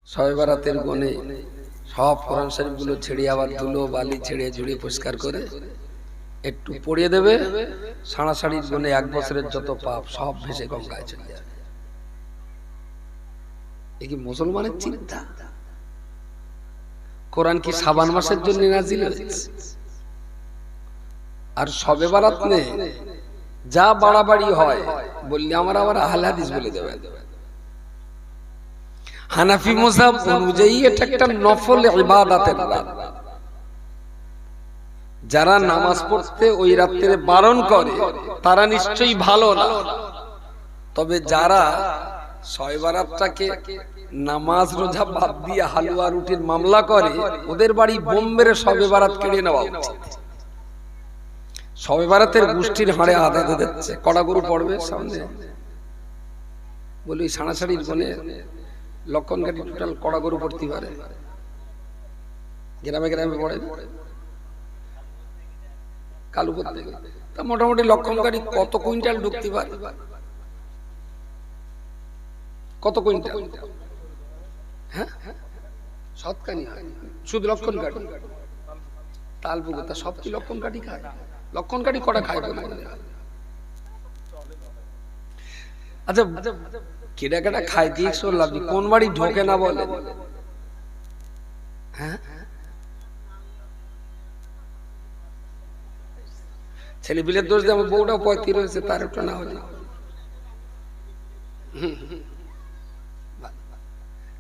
শবে বরাতের গুণে সব কোরআন শরীফগুলো ছেড়ে আবার ধুলো বালি ছেড়ে ঝুড়িয়ে পরিষ্কার করে একটু পড়িয়ে দেবে, সাড়াসাড়ির গুণে 1 বছরের যত পাপ সব ভেসে গঙ্গায় চলে যাবে। এ কি মুসলমানের চিন্তা? কোরআন কি শাবান মাসের জন্য নাজিল হয়েছে? আর শবে বরাত নিয়ে যা বাড়াবাড়ি হয় বললে আমার আবার আহলে হাদিস বলে দেবে। হানাফি মাযহাব অনুযায়ী এটা একটা নফল ইবাদতের রাত। যারা নামাজ পড়তে ওই রাতে বারণ করে তারা নিশ্চয়ই ভালো না। তবে যারা শবে বরাতটাকে নামাজ রোজা বাদ দিয়ে হালুয়া রুটির মামলা করে, ওদের বাড়ি বোম মেরে শবে বরাত কেড়ে নেওয়া উচিত। শবে বরাতের গোষ্ঠীর হাড়ে আঘাত দিচ্ছে। কড়া গরু পড়বে সামনে, বলি সাড়াসাড়ির গুণে লক্ষণ গাড়ি টোটাল কড়া গরু পড়তে পারে। গ্রামে গ্রামে পড়ে কালু পড়তে, তা মোটামুটি লক্ষণ গাড়ি কত কুইন্টাল ঢুকতে পারে? কত কুইন্টাল? হ্যাঁ, সৎকানি হয় শুধু লক্ষণ গাড়ি। তালপুকুর তা সব কি লক্ষণ গাড়ি খায়? লক্ষণ গাড়ি কটা খায় বলে মনে হয়? আচ্ছা, কেডা কেডা খায় দিয়ে শুনলাম, কোন বাড়ি ঢোকে না বলে? হ্যাঁ, ছেলে বিলের দোষ দিয়ে আমার বউটাও 35 হয়েছে, তার একটু না হলে।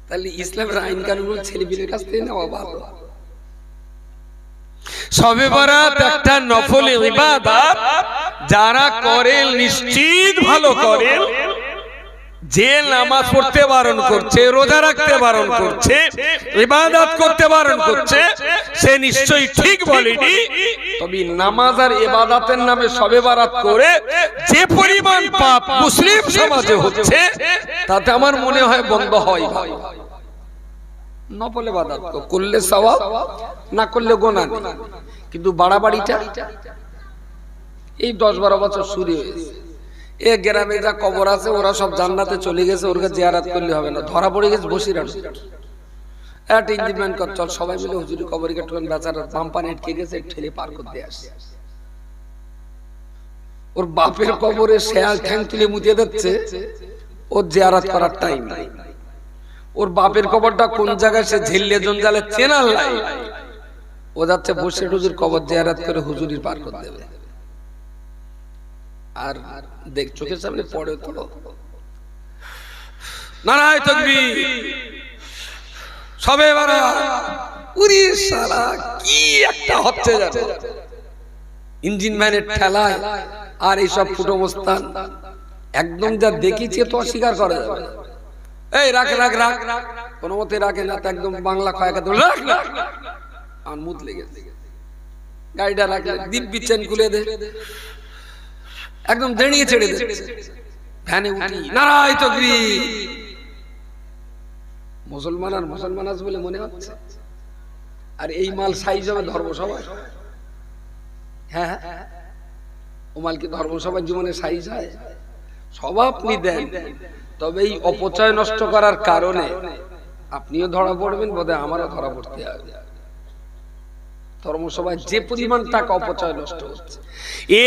তাহলে ইসলামের আইন কানুন ছেলে বিলের কাছ থেকে নেওয়া ভালো। শবে বরাত একটা নফল ইবাদত, যারা করে নিশ্চিত ভালো করে। যে নামাজ পড়তে বারণ করছে, রোজা রাখতে বারণ করছে, ইবাদত করতে বারণ করছে, সে নিশ্চয়ই ঠিক বলেনি। তবে নামাজ আর ইবাদতের নামে শবে বরাত করে যে পরিমাণ পাপ মুসলিম সমাজে হচ্ছে, তাতে আমার মনে হয় বন্ধ হয় ভালো। নফল ইবাদত করলে সওয়াব, না করলে গুনাহ নেই। কিন্তু বাড়াবাড়িটা এই 10-12 বছর শুরু হয়েছে। এ গ্রামে যা কবর আছে ওরা সব জান্নাতে চলে গেছে, ওরকে জিয়ারত করলে হবে না। ধরা পড়ে গেছে বসিরহাট। একটা ইঞ্জিনম্যান কর, চল সবাই মিলে হুজুরি কবরে কেটে বেচারা বাম্পান আটকে গেছে, ঠেলে পার করতে আসে। ওর বাপের কবরে শেয়াল ঠ্যাং তুলে মুতিয়ে দিচ্ছে, ওর জিয়ারত করার টাইম নাই। ওর বাপের কবরটা কোন জায়গায় সে ঝিল্লে জঞ্জালে চেনার লাই, ও যাচ্ছে বসে হুজুর কবর জিয়ারত করে হুজুরির পার করে দেবে। আর দেখ চোখের সামনে পড়ে তো নারায়ে তাকবীর, শবে বরাত, উরি শালা কি একটা হচ্ছে জানো, ইঞ্জিন ম্যানের ঠেলায়। আর এইসব ফুটো মস্তান একদম যা দেখিছে তো অস্বীকার করে যাবে। এই রাখ রাখ রাখ, কোন মতে রাখে না, তো একদম বাংলা কয়েক রাখ রাখ, আর মুদ লেগেছে। গাড়িটা রাখলে দিব্যি চেন খুলে দে, একদম দাঁড়িয়ে ছেড়ে দে, ভ্যানে উঠি নারায়ে তাকবীর। মুসলমান আর মুসলমান আছে বলে মনে হচ্ছে। আর এই মাল সাইজ হবে ধর্মসভায়? হ্যাঁ, ও মাল কি ধর্মসভার জীবনে সাইজ হয়? সব আপনি দেন, তবে এই অপচয় নষ্ট করার কারণে আপনিও ধরা পড়বেন, বোধহয় আমারও ধরা পড়তে হবে। ধর্মসভায় যে পরিমাণ টাকা অপচয় নষ্ট হচ্ছে,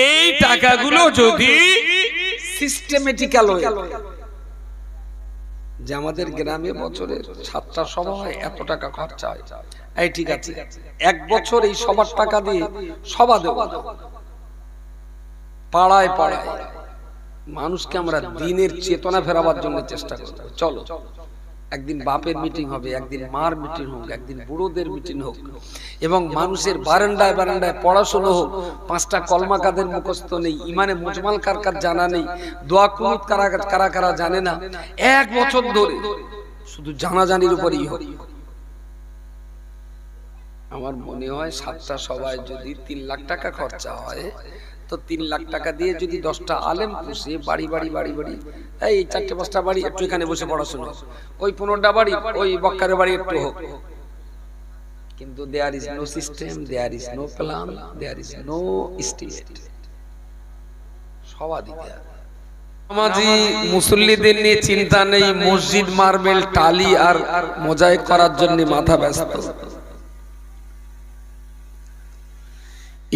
এই টাকাগুলো যদি সিস্টেমেটিক্যাল হয়, যে আমাদের গ্রামে বছরে 7টা সভা হয়, এত টাকা খরচা হয়, এই ঠিক আছে 1 বছর এই সবার টাকা দিয়ে সভা দেব, পাড়ায় পাড়ায় মানুষকে আমরা দিনের চেতনা ফেরাবার জন্য চেষ্টা করব। চলো একদিন বাপের মিটিং হবে, একদিন মার মিটিং হোক, একদিন বুড়োদের মিটিং হোক, এবং মানুষের বারান্দায় বারান্দায় পড়াশোনা হোক। 5টা কলমা কাদের মুখস্থ নেই, ইমানে মুজমাল কার কার জানা নেই, দোয়া কুনুত কারা কারা জানে না, 1 বছর ধরে শুধু জানাজানির উপরেই হোক। আমার মনে হয় 7টা সভায় যদি 3 লাখ টাকা খরচা হয়, তো 3 লাখ টাকা দিয়ে যদি 10টা আলেম পুষে বাড়ি বাড়ি বাড়ি বাড়ি, এই 4-5টা বাড়ি একটু এখানে বসে পড়াশোনা, ওই 15টা বাড়ি ওই বক্কারের বাড়ি একটু হোক। কিন্তু there is no system, there is no plan, there is no estimate. সভা দিতে হবে। নামাজি মুসল্লিদের নিয়ে চিন্তা নেই, মসজিদ মার্বেল টালি আর মোজাইক করার জন্য মাথা ব্যস্ত।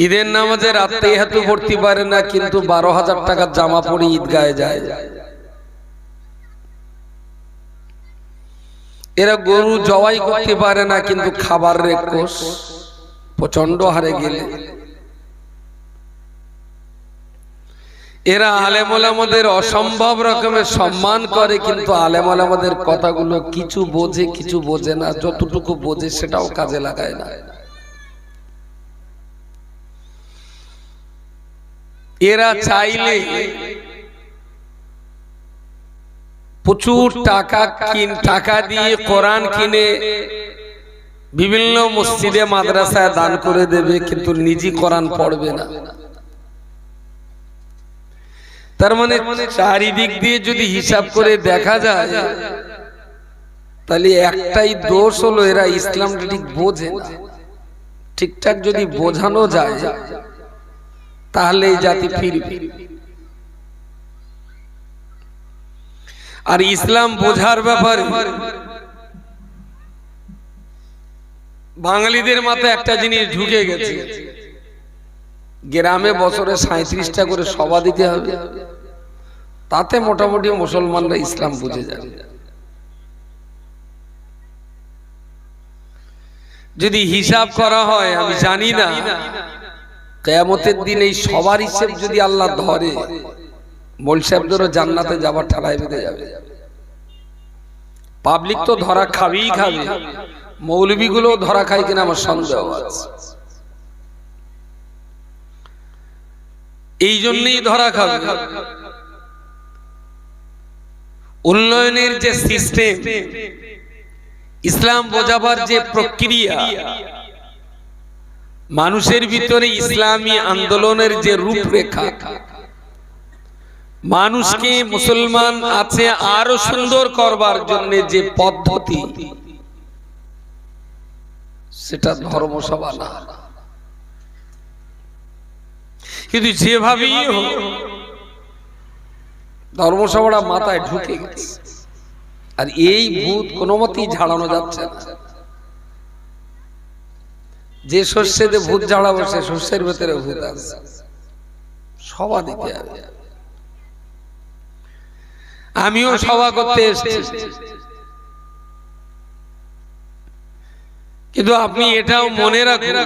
ঈদের নামাজে রাতে হাতে পড়তে পারে না, কিন্তু 12,000 টাকার জামা পরে ঈদগাহে যায়। এরা গরু জবাই করতে পারে না, কিন্তু খাবারের কোষ প্রচন্ড হারে গেলে। এরা আলেম ওলামাদের অসম্ভব রকমের সম্মান করে, কিন্তু আলেম ওলামাদের কথাগুলো কিছু বোঝে কিছু বোঝে না, যতটুকু বোঝে সেটাও কাজে লাগায় না। এরা চাইলে প্রচুর টাকা দিয়ে কোরআন কিনে বিভিন্ন মসজিদে মাদ্রাসায় দান করে দেবে, কিন্তু নিজে কোরআন পড়বে না। তার মানে চারিদিক দিয়ে যদি হিসাব করে দেখা যায়, তাহলে একটাই দোষ হলো এরা ইসলামটা ঠিক বোঝে না। ঠিকঠাক যদি বোঝানো যায় তাহলে এই জাতি ফিরবে। আর ইসলাম বোঝার ব্যাপারে বাঙালিদের মাথায় একটা জিনিস ঢুকে গেছে, গ্রামে বছরে 37টা করে সভা দিতে হবে, তাতে মোটামুটি মুসলমানরা ইসলাম বুঝে যাবে। যদি হিসাব করা হয়, আমি জানি না কিয়ামতের দিন এই সবার হিসেব যদি আল্লাহ ধরে, মৌলভী সাহেবদেরও জান্নাতে যাবার ঠেলায় বেঁধে যাবে। পাবলিক তো ধরা খাবেই খাবে, মৌলভীগুলো ধরা খায় কিনা আমার সন্দেহ আছে। এই জন্যই ধরা খাবে। উন্নয়নের যে সিস্টেম, ইসলাম বোঝাবার যে প্রক্রিয়া, মানুষের ভিতরে ইসলামী আন্দোলনের যে রূপরেখা, মানুষকে মুসলমান আছে আরো সুন্দর করবার জন্য যে পদ্ধতি, সেটা ধর্মসভা না। কিন্তু যেভাবেই হোক ধর্মসভাটা মাথায় ঢুকে গেছে, আর এই ভূত কোনো মতেই ঝাড়ানো যাচ্ছে না। যে শস্যে ভূত ঝাড়াবো সে শস্যের ভেতরে ভূত আছে, সভা দিতে হবে। আমিও সভা করতে এসেছি, কিন্তু আপনি এটাও মনে রাখুন,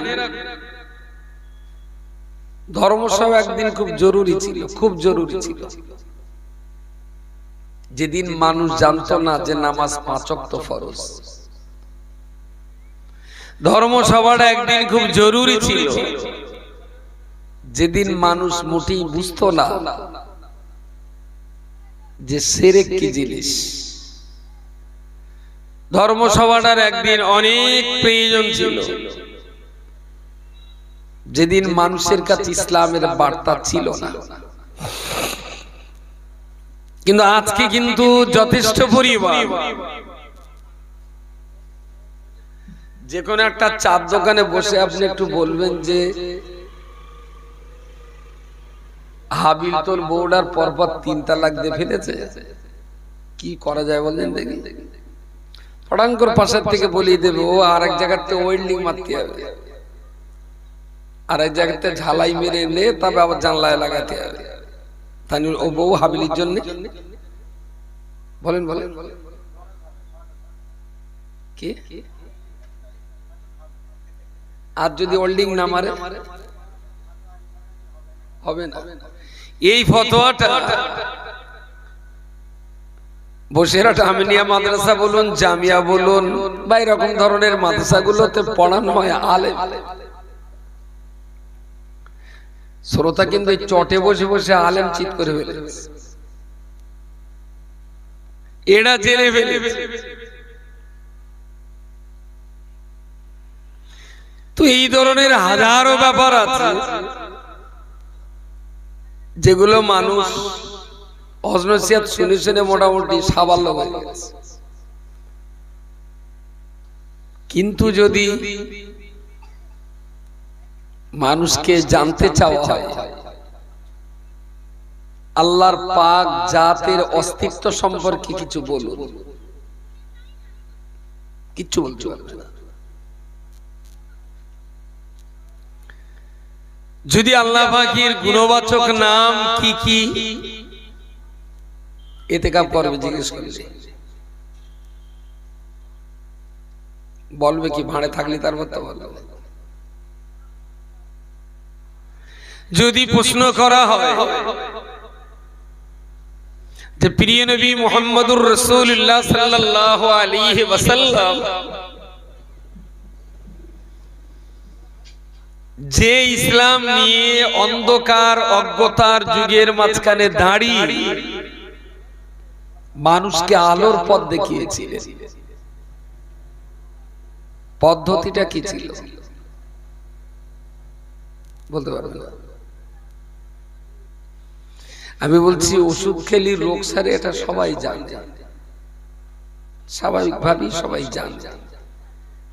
ধর্মসভা একদিন খুব জরুরি ছিল, খুব জরুরি ছিল। যেদিন মানুষ জানতো না যে নামাজ 5 ওয়াক্ত ফরজ, ধর্মসভাটা একদিন খুব জরুরি ছিল। যেদিন মানুষ মোটেই বুঝতো না যে শিরক কি জিনিস, ধর্মসভাটার একদিন অনেক প্রয়োজন ছিল। যেদিন মানুষের কাছে ইসলামের বার্তা ছিল না। কিন্তু আজকে কিন্তু যথেষ্ট পরিমাণ, যে কোনো একটা চার দোকানে বসে আপনি একটু বলবেন যে হাবিল তোর বউডার পরপর 3 তালাক দিয়ে ফেলেছে, কি করা যায় বলেন দেখি। ফটাঙ্কর পাশের থেকে বলিয়ে দেবে, ও আর এক জায়গাতে ওয়েল্ডিং মারতে হবে, আর এক জায়গাতে ঝালাই মেরে এনে তবে আবার জানলায় লাগাতে হবে। তাই ও বউ হাবিলির জন্য বলেন বলেন কি, আর যদি ওয়েল্ডিং না মারে হবে না। এই ফতোয়াটা বসিরহাট আমিনিয়া মাদ্রাসা বলুন, জামিয়া বলুন, বা এরকম ধরনের মাদ্রাসাগুলোতে পড়ানো হয় আলেম। শ্রোতা কিন্তু এই চটে বসে বসে আলেম চিৎ করে ফেলেছে, এরা জেনে ফেলেছে। তো এই ধরনের হাজারো ব্যাপার আছে যেগুলো মানুষ অজনসিয়াত শুনে শুনে মোটামুটি সাবাল্য হয়ে গেছে। কিন্তু যদি মানুষকে জানতে চাওয়া হয়, আল্লাহর পাক জাতের অস্তিত্ব সম্পর্কে কিছু বলুন, কিচ্ছু বলতে পারবে না। যদি আল্লাহ পাকের গুণবাচক নাম কি কি ইতিকাফ করবে জিজ্ঞেস করলে বলবে কি? ভাড়ে থাকলে তারপর তো বলবে। যদি প্রশ্ন করা হয় যে প্রিয় নবী মুহাম্মদুর রাসূলুল্লাহ সাল্লাল্লাহু আলাইহি ওয়াসাল্লাম যে ইসলাম নিয়ে অন্ধকার অজ্ঞতার যুগের মাঝখানে দাঁড়িয়ে মানুষকে আলোর পথ দেখিয়েছিলেন, পদ্ধতিটা কি ছিল বলতে পারবেন? আমি বলছি ওষুধ খেলি রোগ সারে, এটা সবাই জানে, স্বাভাবিকভাবেই সবাই জানে,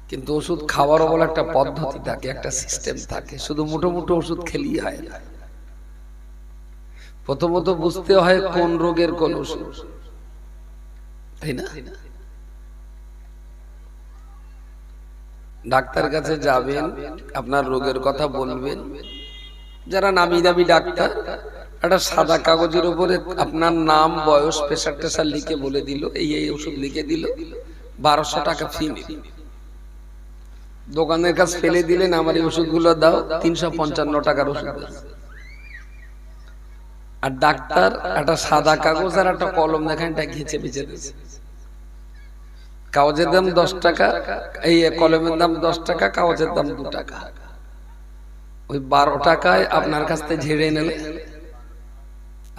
কিন্তু ওষুধ খাওয়ারও বলে একটা পদ্ধতি থাকে, একটা সিস্টেম থাকে। শুধু মুঠো মুঠো ওষুধ খেলেই হয় না, প্রথমত বুঝতে হয় কোন রোগের কোন ওষুধ, তাই না? ডাক্তার কাছে যাবেন, আপনার রোগের কথা বলবেন, যারা নামি দামি ডাক্তার একটা সাদা কাগজের উপরে আপনার নাম বয়স প্রেসার টেসার লিখে বলে দিল, এই এই ওষুধ লিখে দিল, 1200 টাকা ফি নিল। দোকানের কাছে ফেলে দিলেন, আমার এই ওষুধগুলো দাও, 355 টাকার ওষুধ। আর ডাক্তার একটা সাদা কাগজ আর একটা কলম দেখান, এটা ঘেঁচে বেঁচে দিয়েছে। কাগজের দাম 10 টাকা, এই কলমের দাম 10 টাকা, কাগজের দাম 2 টাকা। ওই 12 টাকায় আপনার কাছ থেকে ঝেড়ে নিলে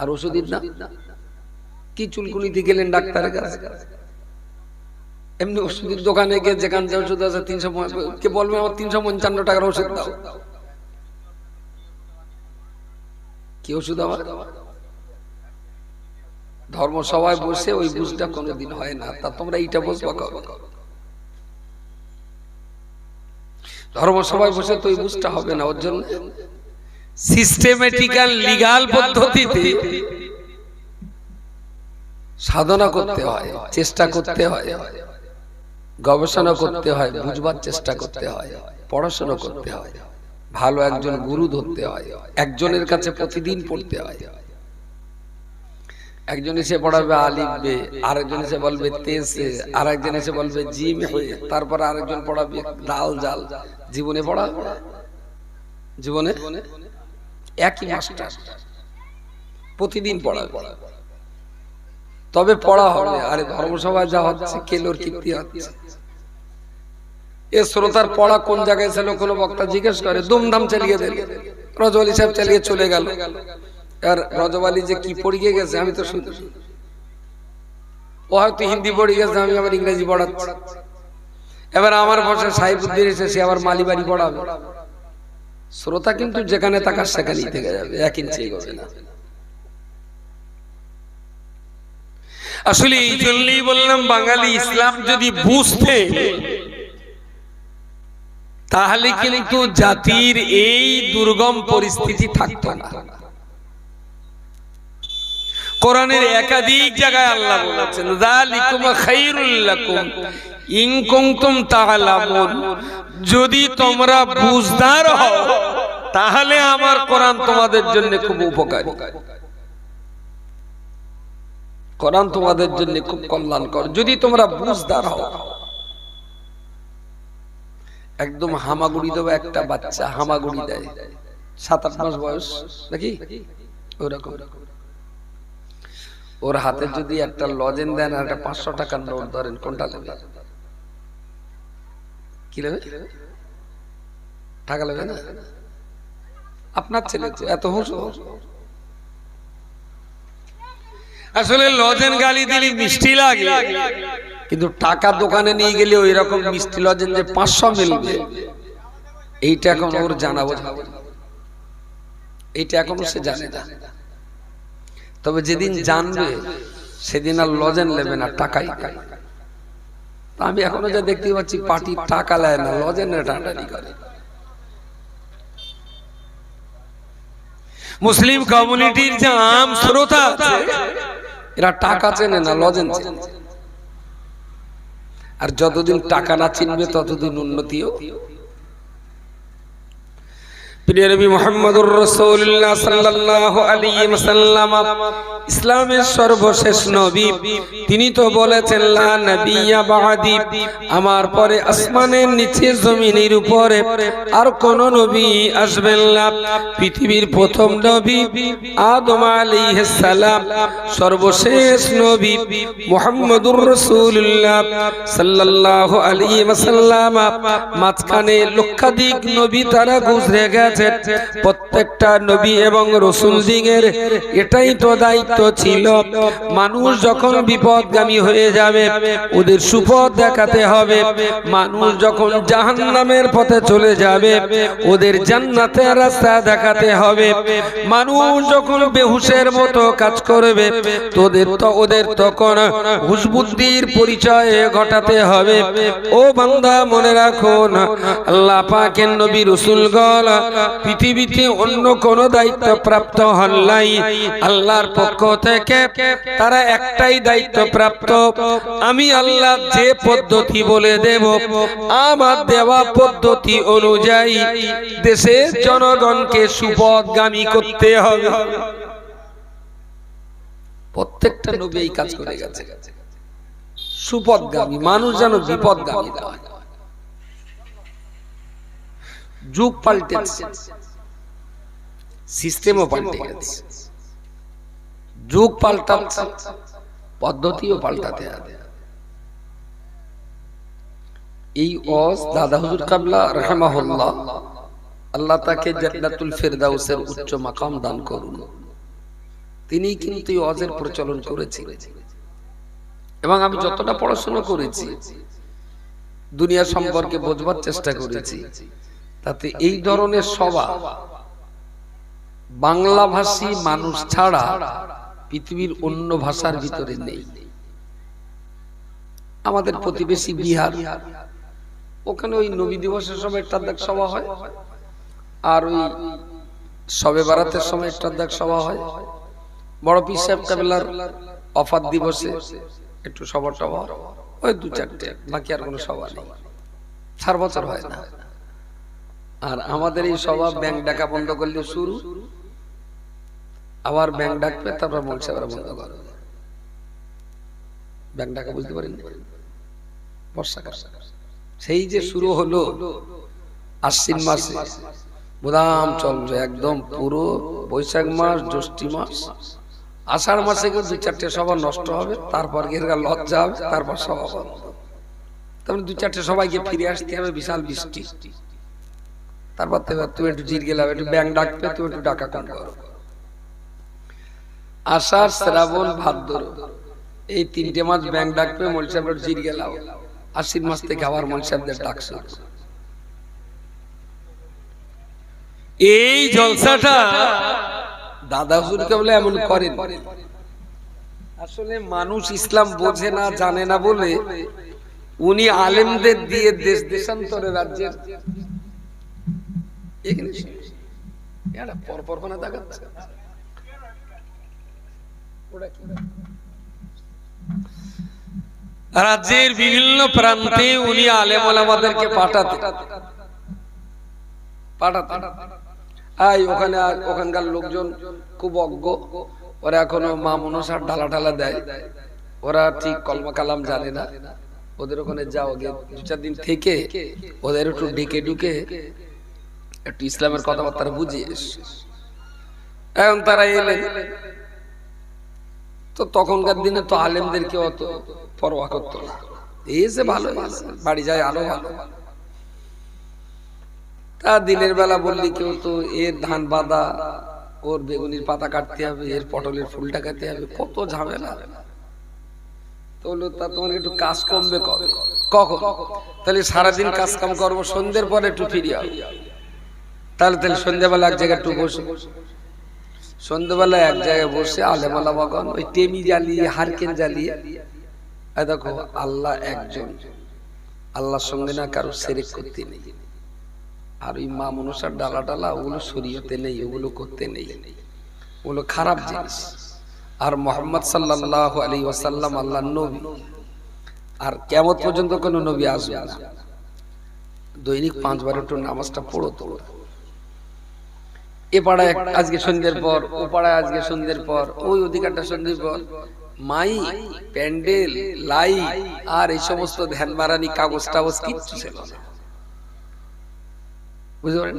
আর ওষুধের দাম কি? চুলকুনিতে গেলেন ডাক্তারের কাছে, এমনি ওষুধের দোকানে গিয়ে যেখানে যে ওষুধ আছে 300, কে বলবে আমার 355 টাকার ওষুধ দাও? কি ওষুধ? আমার ধর্মসভায় বসে ওই বুঝটা কোনোদিন হয় না, তা তোমরা এইটা বুঝবা কবে? ধর্মসভায় বসে তো ওই বুঝটা হবে না। ওর জন্য সিস্টেমেটিক্যাল লিগ্যাল পদ্ধতিতে সাধনা করতে হয়, চেষ্টা করতে হয়, গবেষণা করতে হয়, বুঝবার চেষ্টা করতে হয়, পড়াশোনা করতে হয়, ভালো একজন গুরু ধরতে হয়, একজনের কাছে প্রতিদিন পড়তে হয়। একজন এসে পড়াবে আলিফ বে, আরেকজন এসে বলবে তেসে, আরেকজন এসে বলবে জিম হয়ে, তারপর আরেকজন পড়াবে দাল জাল। জীবনে পড়া, জীবনে একই মাস্টার প্রতিদিন পড়াবে, তবে পড়া হবে। আরে ধর্মসভায় যা হচ্ছে কেলোর কীর্তি হচ্ছে। এ শ্রোতার পড়া কোন জায়গায় ছিল, কোনো বক্তা জিজ্ঞেস করে, দুমদাম চালিয়ে দেন। রজওয়ালি সাহেব চালিয়ে চলে গেল। আর রজওয়ালি যে কি পড়িয়ে গেছে আমি তো শুনছি, ও হয়তো হিন্দি পড়ে গেছে, আমি আবার ইংরেজি পড়াচ্ছি। এবার আমার ভাষা সাহিবুদ্দিন এসে সে আবার মালিবাড়ি পড়াবে। শ্রোতা কিন্তু যেখানে তাকার সেখানেই থেকে যাবে, 1 ইঞ্চি এগোবে না। আসলে এই জন্যই বললাম, বাঙালি ইসলাম যদি বুঝতে, তাহলে কিন্তু জাতির এই দুর্গম পরিস্থিতি থাকতো না। কোরআনের একাধিক জায়গায় আল্লাহ বলেছেন, যালিকুম খায়রুল লাকুম ইন কুনতুম তা'লামুন, যদি তোমরা বুঝদার হও তাহলে আমার কোরআন তোমাদের জন্য খুব উপকারী, কোরআন তোমাদের জন্য খুব কল্যাণকর, যদি তোমরা বুঝদার হও। একদম হামাগুড়ি দেবে একটা বাচ্চা, হামাগুড়ি দেয় 7-8 মাস বয়স নাকি, ওরকম। ওর হাতে যদি একটা লজেন দেন আর একটা 500 টাকার নোট ধরেন, কোনটা নেবে? কি নেবে? টাকা নেবে না? আপনার ছেলে তো এত হুঁশ। আসলে লজেন গালি দিলে মিষ্টি লাগে, কিন্তু টাকা দোকানে নিয়ে গেলে ওই রকম মিষ্টি লজেন যে 500 মিলবে, এইটা এখন ওর জানা বোঝা, এইটা এখনো সে জানে না। তবে যেদিন জানবে সেদিন আর লজেন নেবে না, টাকাই। আমি এখনো যা দেখতে পাচ্ছি, পার্টি টাকা নেয় না, লজেন টানাটানি করে। মুসলিম কমিউনিটির যে আম শ্রোতা আছে এরা টাকা চেনে না, লজেন চেনে। আর যতদিন টাকা না চিনবে ততদিন উন্নতিও। প্রিয় নবী মুহাম্মদুর রাসূলুল্লাহ সাল্লাল্লাহু আলাইহি ওয়াসাল্লাম ইসলামের সর্বশেষ নবী, তিনি তো বলেছেন লা নবিয়্যা বা'দি, আমার পরে আসমানের নিচে জমিনের উপরে আর কোন নবী আসবেন না। পৃথিবীর প্রথম নবী আদম আলাইহিস সালাম, সর্বশেষ নবী মুহাম্মদুর রাসূলুল্লাহ সাল্লাল্লাহু আলাইহি ওয়াসাল্লাম, মাঝখানে লক্ষাধিক নবী তারা গুজরে গেছে। প্রত্যেকটা নবী এবং রাসূলদের এটাই তো দায়িত্ব ছিল, মানুষ যখন বিপদগামী হয়ে যাবে ওদের সুপথ দেখাতে হবে, মানুষ যখন জাহান্নামের পথে চলে যাবে ওদের জান্নাতের রাস্তা দেখাতে হবে, মানুষ যখন বেহুশের মতো কাজ করবে ওদের তখন হুঁশ বুদ্ধির পরিচয় ঘটাতে হবে। ও বান্দা মনে রাখুন, আল্লাহ পাকের নবী রাসূলগণ পৃথিবীতে অন্য কোন দায়িত্ব প্রাপ্ত হন নাই, আল্লাহর পক্ষ থেকে তারা একটাই দায়িত্ব প্রাপ্ত, আমি আল্লাহ যে পদ্ধতি বলে দেব আমার দেওয়া পদ্ধতি অনুযায়ী দেশের জনগণকে সুপথগামী করতে হবে। প্রত্যেকটা নবী এই কাজ করে গেছে, সুপথগামী মানুষ যেন বিপদগামী না হয়। যুগ পাল্টেছে, সিস্টেমও পাল্টে গেছে, যুগ পাল্টাচ্ছে, পদ্ধতিও পাল্টাতে হবে। এই ওয়াজ দাদা হুজুর কাবলা রাহিমাহুল্লাহ, আল্লাহ তাকে জান্নাতুল ফেরদাউসের উচ্চ মাকাম দান করুন, তিনি কিন্তু এই ওয়াজের প্রচলন করেছিলেন। এবং আমি যতটা পড়াশোনা করেছি, দুনিয়া সম্পর্কে বোঝবার চেষ্টা করেছি, তাতে এই ধরনের সভা বাংলা ভাষী মানুষ ছাড়া পৃথিবীর অন্য ভাষার ভিতরে নেই। আমাদের প্রতিবেশী বিহার, ওখানে ওই নবী দিবসের সময় একটা সভা হয়, আর ওই শবে বারাতের সময় একটা সভা হয়, বড় পীর সাহেব কাবিলার ওফাত দিবসে একটু সভা টভা, ওই দু চারটে, বাকি আর কোনো সভা নেই, 4 বছর হয় না। আর আমাদের এই সভা ব্যাংক ডাকা বন্ধ করলে শুরু, আবার ব্যাংক ডাকবে, তারপর মনসাবরা বন্ধ করবে। ব্যাংক ডাকা বুঝতে পারেন, বর্ষাকাল সেই যে শুরু হলো আশ্বিন মাসে, বুদাম চলবে একদম পুরো বৈশাখ মাস, জ্যৈষ্ঠী মাস, আষাঢ় মাসে কেউ 2-4টে সভা নষ্ট হবে, তারপর গিয়ে লজ্জা হবে, তারপর সভা বন্ধ। তারপরে 2-4টে সবাইকে ফিরে আসতে হবে, বিশাল বৃষ্টি, তারপর তুমি একটু জির গেলাম, একটু ব্যাংক ডাকবে, তুমি একটু ডাকা কম করো। আষাঢ়, শ্রাবণ, ভাদ্র, এই 3টে মাস ব্যাংক ডাকবে, মৌলভী সাহেব জির গেলাম, আশ্বিন মাস থেকে আবার মৌলভী সাহেবদের ডাকছে। এই জলসাটা দাদা হুজুরকে বলে এমন করেন, আসলে মানুষ ইসলাম বোঝে না, জানে না বলে উনি আলেমদের দিয়ে দেশ দেশান্তরে রাজ্যের রাজ্যের বিভিন্ন প্রান্তে উনি আলেম ওলামাদেরকে পাঠাতেন। ওখানকার লোকজন খুব অজ্ঞ, ওরা এখনো মা মনসার ঢালা ঢালা দেয়, ওরা ঠিক কলমা কালাম জানে না। ওদের ওখানে যাও, 2-4 দিন থেকে ওদের একটু ঢেকে ঢুকে একটু ইসলামের কথাবার্তা বুঝিয়ে এখন তারা এলেন। তো তখনকার দিনে তো আলেমদেরকে অত পরোয়া করতো না, এসে ভালো বাড়ি যায়, আলো ভালো। তা দিনের বেলা বললি কেউ তো এর ধান বাঁধা, ওর বেগুনির পাতা কাটতে হবে, এর পটলের ফুলটা কাটতে হবে, কত ঝামেলা। তো বললো তা তোমার একটু কাজ কমবে কবে, কখন? তাহলে সারাদিন কাজ কাম করবো, সন্ধ্যের পরে একটু ফিরে আসবো। তাহলে সন্ধ্যাবেলা এক জায়গায় একটু বসে, সন্ধ্যাবেলা এক জায়গায় বসে আলেমালা বাগান ওই টেমি জ্বালিয়ে, হারকেন জ্বালিয়ে, দেখো আল্লাহ একজন, আল্লাহর সঙ্গে না কারো শিরক করতে নেই, আর ওই মা মনসার ডালা ডালা ওগুলো শরীয়তে নেই, ওগুলো করতে নেই, ওগুলো খারাপ জিনিস। আর মুহাম্মদ সাল্লাল্লাহু আলাইহি ওয়াসাল্লাম আল্লাহর নবী, আর কিয়ামত পর্যন্ত কোনো নবী আসবে না। দৈনিক 5 বার একটু নামাজটা পড়ো তোমরা। এ পাড়ায় আজকে সন্ধ্যের পর, ও পাড়ায় আজকে সন্ধ্যের পর, ওই অধিকারটা সন্ধ্যের পর মাই প্যান্ডেল লাইট আর এই সমস্ত ধ্যান বাড়ানি কাগজ টাগজ কিচ্ছু ছিল না, বুঝতে পারেন?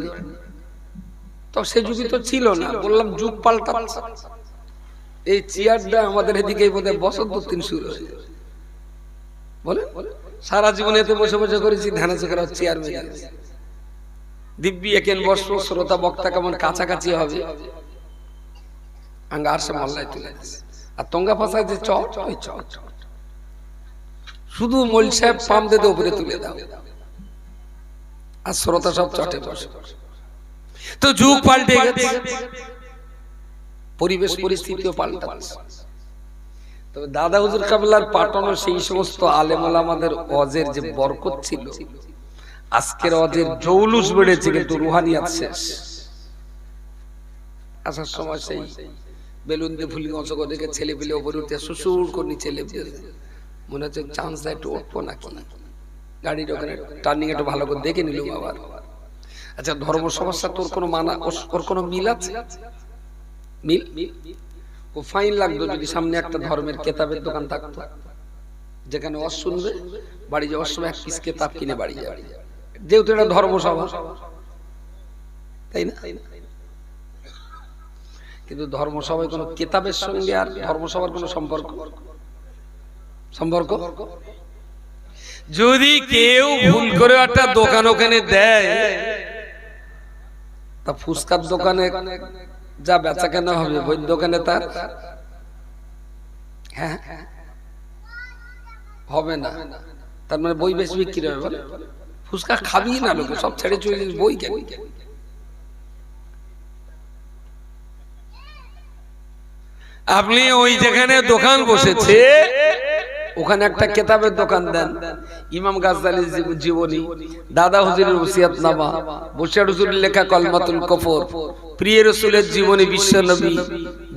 তো সে যুগে তো ছিল না, বললাম যুগ পাল্টাচ্ছে। এই চেয়ারটা আমাদের এদিকে বোধহয় বছর 2-3 শুরু হয়ে যাবে, বলে সারা জীবনে এতে বসে বসে করেছি, ধ্যান শেখার চেয়ার মেয়ে দিব্যি একেন বর্ষ শ্রোতা বক্তা কেমন কাছাকাছি হবে, আঙ্গা আর সে মাল্লায় তুলে দিচ্ছে। আর তঙ্গা ফাঁসায় যে চট ওই চট, শুধু মোল সাহেব পাম দিতে উপরে তুলে দাও, আর শ্রোতা সব চটে বসে। তো যুগ পাল্টে গেছে, পরিবেশ পরিস্থিতিও পাল্টাচ্ছে। তবে দাদা হুজুর কাবলার পাঠানো সেই সমস্ত আলেম ওলামাদের ওয়াজের যে বরকত ছিল, আজকের ওয়াজের জৌলুস বেড়েছে কিন্তু রুহানিয়াত শেষ। আসার সময় সেই বেলুন দিয়ে ফুলি অংশ করে দেখে ছেলে পেলে ওপরে উঠে সুসুর করে নিচে লেপে, মনে হচ্ছে চান্স দেয় একটু উঠবো নাকি, গাড়ির ওখানে টার্নিং একটু ভালো করে দেখে নিল বাবা। আচ্ছা, ধর্ম সমস্যা তোর কোনো মানা, ওর কোনো মিল আছে? মিল? ও ফাইন লাগতো যদি সামনে একটা ধর্মের কেতাবের দোকান থাকতো, যেখানে ওয়াজ শুনবে, বাড়ি যাওয়ার সময় 1 পিস কেতাব কিনে বাড়ি যাবে, যেহেতু এটা ধর্মসভা, তাই না? কিন্তু ধর্মসভায় কোনো কেতাবের সঙ্গে আর ধর্মসভার কোনো সম্পর্ক যদি কেউ ভুল করে একটা দোকান ওখানে দেয়, তা ফুসকার দোকানে যা বেচা কেনা হবে ওই দোকানে তার হ্যাঁ হবে না। তার মানে বই বেশি বিক্রি হবে, বলে ফুসকা খাবি না, লোকে সব ছেড়ে চলে বই কেন? আপনি ওই যেখানে দোকান বসেছে ওখানে একটা কেতাবের দোকান দেন, ইমাম গাজ্জালির জীবনী, দাদা হুজুরের ওসিয়াতনামা, বশির হুজুরের লেখা কলমাতুল কফর, প্রিয় রাসূলের জীবনী, বিশ্বনবী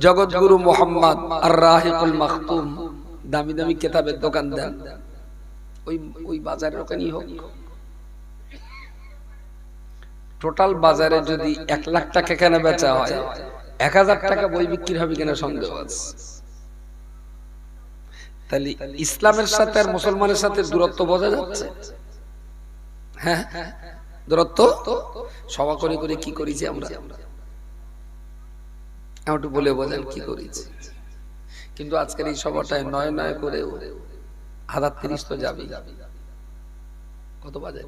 জগৎগুরু মুহাম্মদ আর রাহিকুল মাখতুম, দামি দামি কেতাবের দোকান দেন। ওই বাজারের দোকানই হোক, টোটাল বাজারে যদি 1 লাখ টাকা কেনা বেচা হয়, 1000 টাকা বই বিক্রি হবে কিনা সন্দেহ আছে। তাহলে ইসলামের সাথে আর মুসলমানের সাথে দূরত্ব বোঝা যাচ্ছে। হ্যাঁ, দূরত্ব। সভা করে করে কি করেছি আমরা, একটু বলে বোঝেন কি করেছি। কিন্তু আজকের এই সভাটায় নয় নয় করে 1030 তো যাবে। কত বাজে?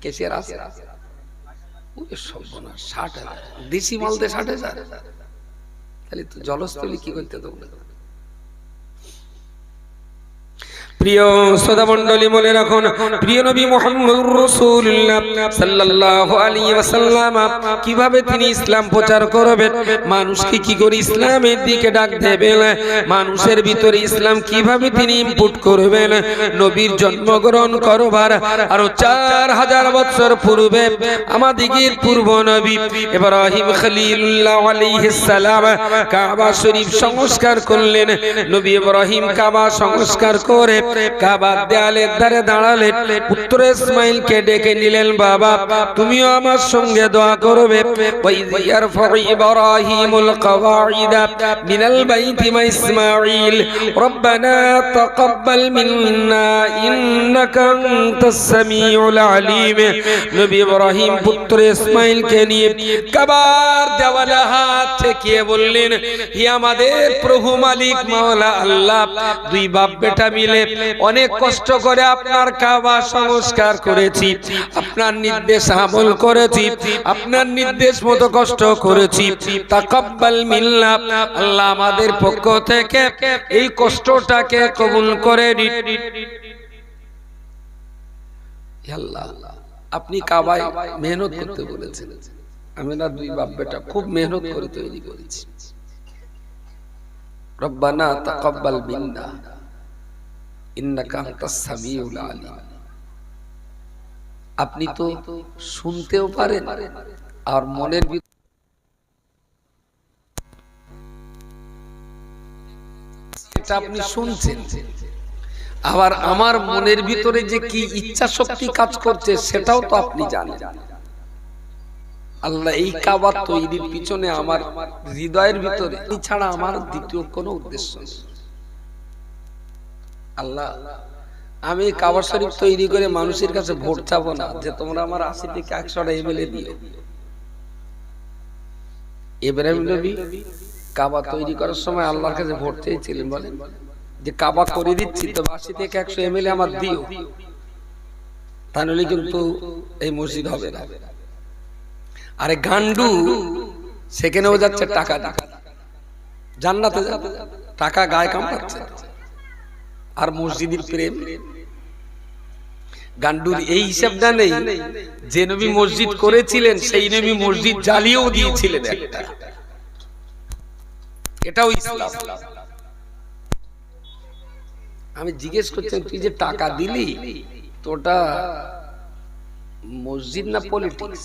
কেসিয়ার আছে 60,000, দেশি মালতে 60,000। তাহলে তো জলস্থলী কি করতে তোমরা? প্রিয় শ্রোতা মণ্ডলী, মনে রাখুন, প্রিয় নবী মুহাম্মদুর রাসূলুল্লাহ সাল্লাল্লাহু আলাইহি ওয়াসাল্লাম কিভাবে তিনি ইসলাম প্রচার করবেন, মানুষকে কি করে ইসলামের দিকে ডাক দেবেন, মানুষের ভিতরে ইসলাম কিভাবে তিনি ইনপুট করবেন। নবীর জন্মগ্রহণ করবার আরো 4000 বছর পূর্বে আমাদিগের পূর্ব নবী ইব্রাহিম খলিলুল্লাহ আলাইহিস সালাম কাবা শরীফ সংস্কার করলেন। নবী ইব্রাহিম কাবা সংস্কার করে কাবার দেয়ালের ধারে দাঁড়ালেন, পুত্র ইসমাইলকে ডেকে নিলেন, বাবা তুমিও আমার সঙ্গে দোয়া করবে। ওয়াইয়ারফাউ ইব্রাহিমুল কওয়াইদা মিনাল বাইতি ওয়া ইসমাঈল রব্বানা তাকাব্বাল মিন্না ইন্নাকা আনতাস সামিউল আলীম। নবী ইব্রাহিম পুত্র ইসমাইলকে নিয়ে কাবার দেওয়ালে হাত ঠেকিয়ে বললেন, হে আমাদের প্রভু মালিক মাওলা আল্লাহ, দুই বাপ বেটা মিলে অনেক কষ্ট করে আপনার কাবা সংস্কার করেছি, আপনার নির্দেশ আমল করেছি, আপনার নির্দেশ মতো কষ্ট করেছি। তাকাব্বাল মিন্না, আল্লাহ আমাদের পক্ষ থেকে এই কষ্টটাকে কবুল করে নিন। আল্লাহ, আপনি কাবায় মেহনত করতে বলেছেন, আমি না দুই বাপ বেটা খুব মেহনত করে তৈরি করেছি। রব্বানা তাকাব্বাল মিন্না ইন্নাকা আনতাস সামিউল আলীম। আপনি তো শুনতেও পারেন আর মনের ভিতর এটা আপনি শুনছেন, আবার আমার মনের ভিতরে যে কি ইচ্ছা শক্তি কাজ করছে সেটাও তো আপনি জানেন। আল্লাহ এই কাবা তৈরির পিছনে আমার হৃদয়ের ভিতরে ছাড়া আমার দ্বিতীয় কোনো উদ্দেশ্য নেই। আল্লাহ, আমি কাবা শরীফ তৈরি করে মানুষের কাছে ভোট চাবো না যে তোমরা আমার 80 থেকে 100টা এমএলএ দিও। ইব্রাহিম নবী কাবা তৈরি করার সময় আল্লাহর কাছে ভোট চেয়েছিলেন, বলেন যে কাবা করে দিচ্ছি তো 80 থেকে 100 এমএলএ আমার দিও, তা নইলে কিন্তু এই মসজিদ হবে না। আরে গান্ডু সেখানেও যাচ্ছে টাকা টাকা, জান্নাতে টাকা গায়ে কামাচ্ছে, আর মসজিদের প্রেম। গান্ডুর এই হিসাবটা নেই যে নবী মসজিদ করেছিলেন সেই নবী মসজিদ জ্বালিয়েও দিয়েছিলেন একটা, এটাও ইসলাম। আমি জিজ্ঞেস করছি তুই যে টাকা দিলি তোটা মসজিদ না পলিটিক্স?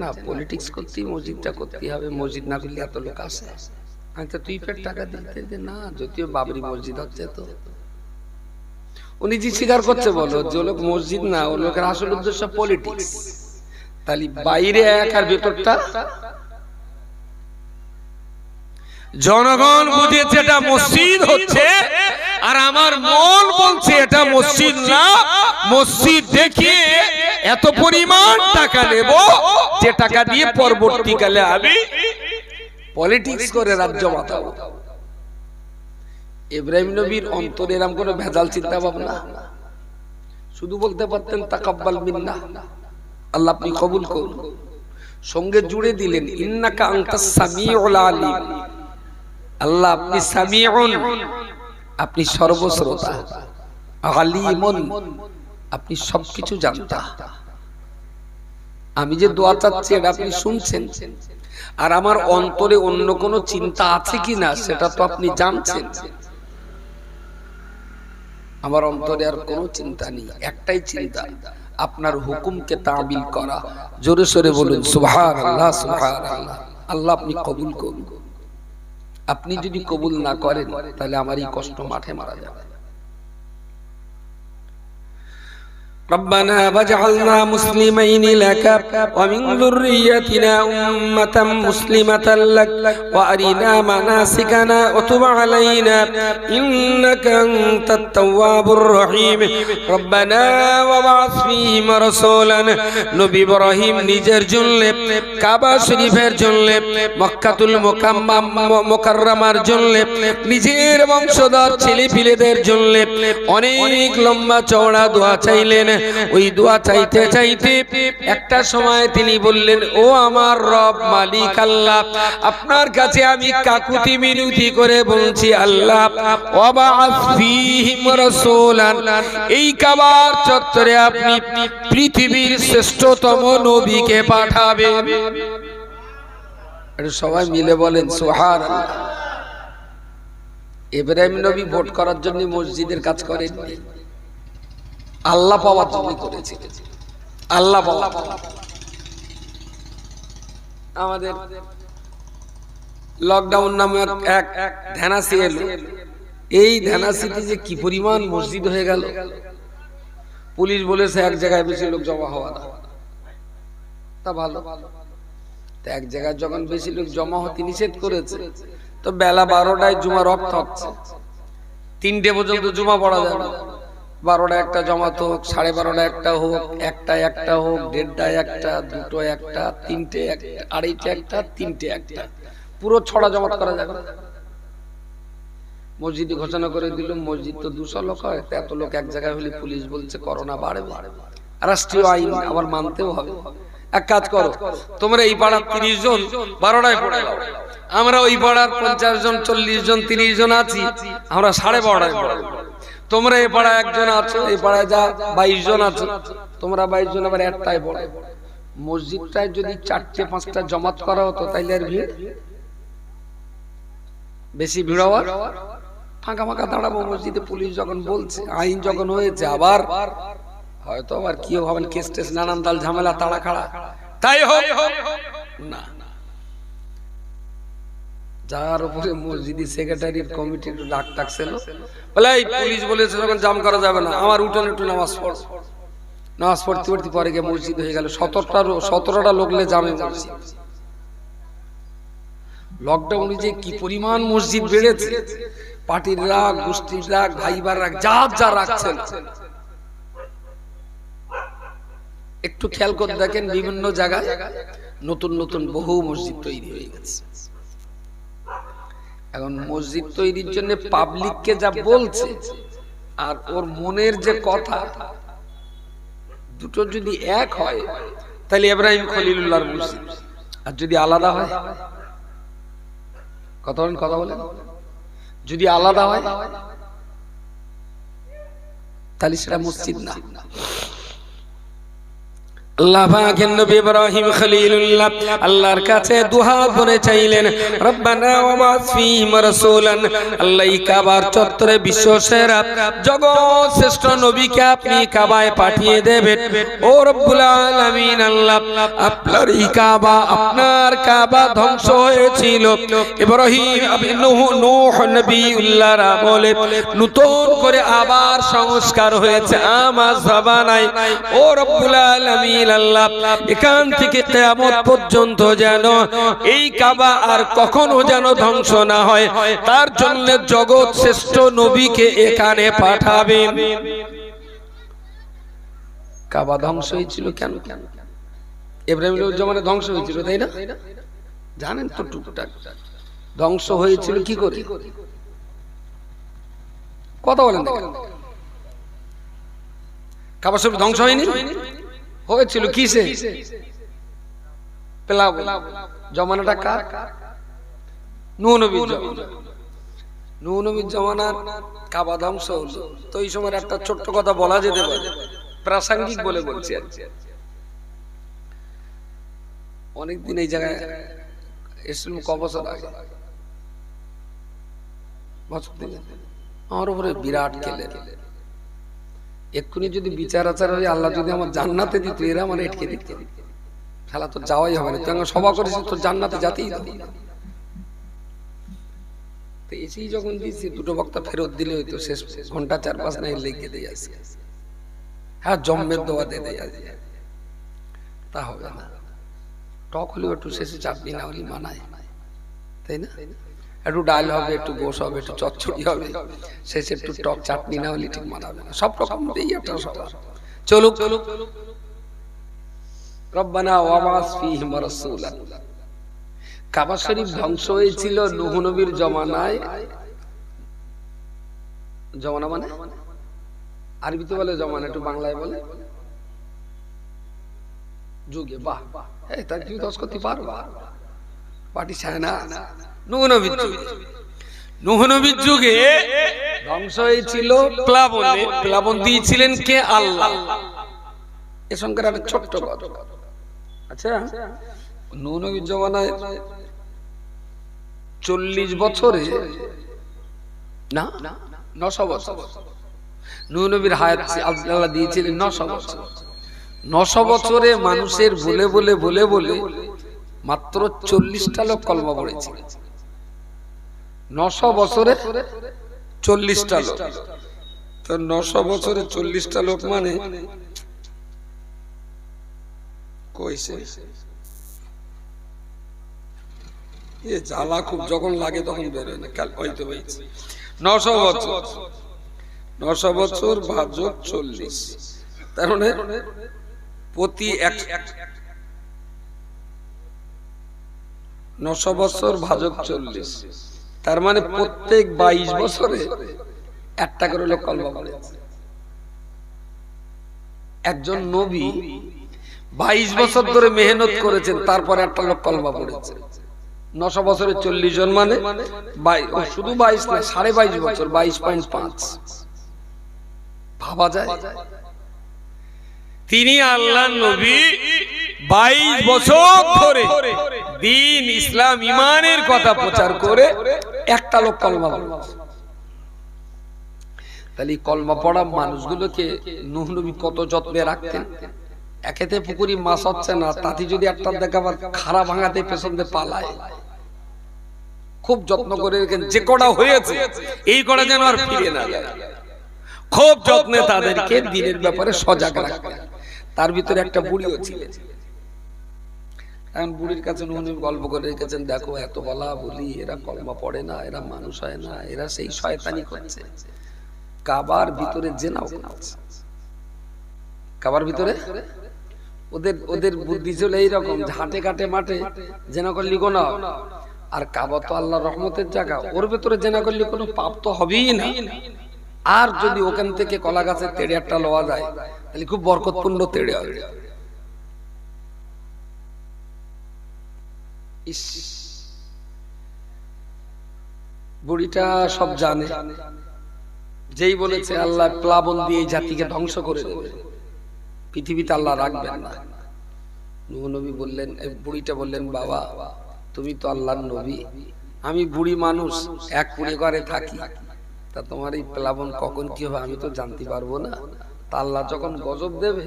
না, পলিটিক্স করতেই মসজিদটা করতে হবে, মসজিদ না করলে এত লোক আসে। আচ্ছা তুই ফের টাকা দিতে না, যদিও বাবরি মসজিদ হচ্ছে তো। উনি যে স্বীকার করছে বলো যে লোক মসজিদ না, ও লোকের আসল উদ্দেশ্য পলিটিক্স। তাহলে বাইরে এক আর ভেতরটা জনগণ বুঝেছে এটা মসজিদ হচ্ছে, আর আমার মন বলছে এটা মসজিদ না। মসজিদ দেখিয়ে এত পরিমাণ টাকা নেব যে টাকা দিয়ে পরবর্তীকালে আমি পলিটিক্স করে রাজ্য মাতাবো। ইব্রাহিম নবীর অন্তরে এরকম কোনো ভেজাল চিন্তা ভাবনা, শুধু বলতে পারতেন তাকাব্বাল মিন্না, আল্লাহ আপনি কবুল করুন। সঙ্গে জুড়ে দিলেন ইন্নাকা আনতাস সামিউল আলিম, আল্লাহ আপনি সামিউন, আপনি সর্বশ্রোতা, আলিমুন আপনি সবকিছু জানতা। আমি যে দোয়া চাচ্ছি এটা আপনি শুনছেন, আর আমার অন্তরে অন্য কোনো চিন্তা আছে কিনা সেটা তো আপনি জানছেন। আমার অন্তরে আর কোনো চিন্তা নেই, একটাই চিন্তা আপনার হুকুমকে তাবিল করা। জোরে সোরে বলুন সুবহানাল্লাহ সুবহানাল্লাহ। আল্লাহ আপনি কবুল করুন। আপনি যদি কবুল না করেন তাহলে আমার এই কষ্ট মাঠে মারা যাবে। ربنا واجعلنا مسلمين لك ومن ذريتنا أمة مسلمة لك وأرنا مناسكنا وتب علينا إنك أنت التواب الرحيم ربنا وابعث فيهم رسولا نبي إبراهيم নিজের জন্য কাবা শরীফের জন্য মক্কাতুল মুকাররমার জন্য নিজের বংশধর ছেলেপিলেদের জন্য অনেক লম্বা চওড়া দোয়া চাইলেন। ওই দোয়া চাইতে চাইতে একটা সময় তিনি বললেন, ও আমার রব মালিক আল্লাহ, আপনার কাছে আমি কাকুতি মিনতি করে বলছি আল্লাহ, ওয়াবা'আস ফীহিম রাসূলান, এই কাবার চত্বরে আপনি পৃথিবীর শ্রেষ্ঠতম নবীকে পাঠাবেন। সবাই মিলে বলেন সুবহানাল্লাহ। ইব্রাহিম নবী ভোট করার জন্য মসজিদের কাজ করেন, আল্লাহ পাওয়ার জন্য করেছে। আল্লাহ পাওয়া আমাদের লকডাউন নামে এক ধ্যানাসি এলো, এই ধ্যানাসিতে যে কি পরিমাণ মসজিদ হয়ে গেল। পুলিশ বলেছে এক জায়গায় বেশি লোক জমা হওয়া না, তা ভালো। এক জায়গায় যখন বেশি লোক জমা হতে নিষেধ করেছে তো বেলা 12টায় জুমার ওয়াক্ত হচ্ছে, 3টে পর্যন্ত জুমা পড়া যাবে। 12টা একটা জমাত হোক, 12:30 একটা হোক, 1টা একটা হোক, 1:30 একটা, 2টো একটা, 3টে একটা, 2:30 একটা, 3টে একটা, পুরো 6টা জমাত করা যাবে। মসজিদে ঘোষণা করে দিল মসজিদ তো 200 লোক হয়, এত লোক এক জায়গায় হলে পুলিশ বলছে করোনা বাড়বে, রাষ্ট্রীয় আইন আবার মানতেও হবে। এক কাজ করো, তোমরা এই পাড়ার 30 জন 12টায় পড়ে যাও, আমরা ওই পাড়ার 50 জন 40 জন 30 জন আছি, আমরা 12:30টায় পড়ে। তোমরা এই পাড়ায় একজন আছো, এই পাড়ায় যা 22 জন আছো, তোমরা 22 জন আবার একটাই পড়ো। মসজিদটায় যদি 4টে-5টা জমাত করা হতো তাইলে আর ভিড় বেশি ভিড় হওয়ার, ফাঁকা ফাঁকা দাঁড়াবো মসজিদে। পুলিশ যখন বলছে, আইন যখন হয়েছে, আবার হয়তো আবার কি ভাবেন কেস টেস নানান তাল ঝামেলা তাড়া খাড়া, তাই হোক না, যার উপরে মসজিদি সেক্রেটারির কমিটির ডাক টাকছিল, বলে এই পুলিশ বলেছে যখন জাম করা যাবে না, আমার উঠোনে একটু নামাজ পড়। নামাজ পড়তে পড়তে পরে গিয়ে মসজিদ হয়ে গেল 17টা লোকলে জামে মসজিদ। লকডাউনে যে কি পরিমাণ মসজিদ বেড়েছে, পার্টির রাগ, গোষ্ঠীর রাগ, ভাইবার রাগ, যা রাখছেন একটু খেয়াল করে দেখেন, বিভিন্ন জায়গায় নতুন নতুন বহু মসজিদ তৈরি হয়ে গেছে। এখন মসজিদ তৈরির জন্য পাবলিককে যা বলছে আর ওর মনের যে কথা, দুটো যদি এক হয় তাহলে ইব্রাহিম খলিলুল্লাহর মসজিদ, আর যদি আলাদা হয়, কথা বলেন, যদি আলাদা হয় তাহলে সেটা মসজিদ না। আল্লাহ পাকের নবী ইব্রাহিম খলিলুল্লাহ আল্লাহর কাছে দুহাত ভরে চাইলেন, রব্বানা ওয়া বা'স ফীহিম রাসূলান, আল্লাহ এই কাবার চত্বরে বিশ্বসেরা জগৎ শ্রেষ্ঠ নবীকে আপনি কাবায় পাঠিয়ে দেবেন। ও রব্বুল আলামিন, আল্লাহ আপনার এই কাবা, আপনার কাবা ধ্বংস হয়েছিল ইব্রাহিম নূহ নবিউল্লাহর আমলে, নতুন করে আবার সংস্কার হয়েছে আমার জামানায়। ও রব্বুল আলামিন, আল্লাহ এখান থেকে কিয়ামত পর্যন্ত যেন এই কাবা আর কখনো যেন ধ্বংস না হয়, তার জন্য জগৎ শ্রেষ্ঠ নবীকে এখানে পাঠাবেন। কাবা ধ্বংস হয়েছিল কেন? ইব্রাহিমের জমানে ধ্বংস হয়েছিল, তাই না? জানেন তো টুকটাক। ধ্বংস হয়েছিল কি করে? কথা বলেন। কাবা শরীফ ধ্বংস হয়নি, হয়েছিল কিসে? প্লাবন। জমানাটা কার? নূহ নবীর জমানা। নূহ নবীর জমানার কাবা ধ্বংস হলো। তো এই সময় একটা ছোট্ট কথা বলা যেতে পারে, প্রাসঙ্গিক বলে বলছি আর কি। অনেকদিন এই জায়গায় এসেছিল, ক বছর আগে, বছর দিলে আমার উপরে বিরাট খেলে। এক্ষুনি যদি বিচার আচার হয়ে আল্লাহ যদি আমার জান্নাতে দিত, এরা আমার এটকে দিত, খেলা তো যাওয়াই হবে না। তুই আমার সভা করেছিস, তোর জান্নাতে যাতেই হবে। তো এসেই যখন দিচ্ছি, দুটো বক্তা ফেরত দিলে হইতো, শেষ ঘন্টা 4-5 নাই লেগে দিয়ে আসি। হ্যাঁ, জম্মের দোয়া দিয়ে দেয়, তা হবে না। টক হলেও একটু শেষে চাটনি না হলে মানায়, তাই না? একটু ডাল হবে, একটু গোশ হবে, একটু চচ্চড়ি হবে, শেষে একটু টক চাটনি না হলে ঠিক মানাবে না। সব রকম দিয়েই একটা সভা চলুক। রব্বানা ওয়া বা'স ফীহিম রাসূলান। কাবা শরীফ ধ্বংস হয়েছিল নূহ নবীর জমানায়। জমানা মানে আরবিতে বলে জমানা, একটু বাংলায় বলে যুগে। বাহ, এই তার কি দশ করতে পারবা? পাটি ছায় না। নূহ নবীর যুগে, নূহ নবীর যুগে ধ্বংস হয়েছিল প্লাবনে। প্লাবন দিয়েছিলেন কে? আল্লাহ। এ সঙ্গে একটা ছোট্ট কথা। আচ্ছা, নূহ নবীর জমানায় 40 বছরে না 900 বছর নূহ নবীর হায়াত আল্লাহ দিয়েছিলেন। 900 বছর। 900 বছরে মানুষের বলে বলে বলে বলে মাত্র 40টা লোক কলমা পড়েছে। 900 বছরে 40টা লোক। তো 900 বছরে 40টা লোক মানে কইছে এ জ্বালা খুব, যখন লাগে তখন বেরোয় না। কাল হয়তো হয়েছে 900 বছর। 900 বছর ভাজক 40, তার মানে প্রতি 900 বছর ভাজক 40, তার মানে প্রত্যেক 22 বছরে একটা করে লোক কলমা পড়েছে। একজন নবী 22 বছর ধরে মেহনত করেছেন, তারপর একটা লোক কলমা পড়েছে। 900 বছরে 40 জন মানে শুধু 22 না, 22.5 বছর, 22.5। ভাবা যায়? তিনি আল্লাহ নবী 22 বছর ধরে দ্বীন ইসলাম ইমানের কথা প্রচার করে একটা লোক কলমা পড়েছে। তাহলে কলমা পড়া মানুষগুলোকে নূহ নবী কত যত্নে রাখতেন। একেতে পুকুরি মাছ হচ্ছে না, তাতে যদি একটা দেখাবার খাড়া ভাঙাতে পেছন দিয়ে পালায়, খুব যত্ন করে রেখেন যে কটা হয়েছে এই কটা যেন আর ফিরে না যায়। খুব যত্নে তাদেরকে দিনের ব্যাপারে সজাগ রাখতেন। তার ভিতরে একটা বুড়িও ছিলেন। এখন বুড়ির কাছে নূহ নবী গল্প করে রেখেছেন, দেখো এত বলা বলি, এরা কলমা পড়ে না, এরা মানুষ হয় না, এরা সেই শয়তানি করছে, কাবার ভিতরে জেনাও করছে। কাবার ভিতরে ওদের ওদের বুদ্ধি ছিল এইরকম, হাটে ঘাটে মাঠে জেনা করলি কোনো, আর কাবা তো আল্লাহর রহমতের জায়গা, ওর ভেতরে জেনা করলে কোনো পাপ তো হবেই না। আর যদি ওখান থেকে কলা গাছের তেড়ে একটা লওয়া যায় তাহলে খুব বরকতপূর্ণ তেড়ে হবে। বুড়িটা সব জানে, যেই বলেছে আল্লাহ প্লাবন দিয়ে এই জাতিকে ধ্বংস করে দেবে, পৃথিবীতে আল্লাহ রাখবেন না। নূহ নবী বললেন, বুড়িটা বললেন, বাবা তুমি তো আল্লাহর নবী, আমি বুড়ি মানুষ, এক কুড়ি ঘরে থাকি, তা তোমার এই প্লাবন কখন কি হবে আমি তো জানতে পারবো না, তা আল্লাহ যখন গজব দেবে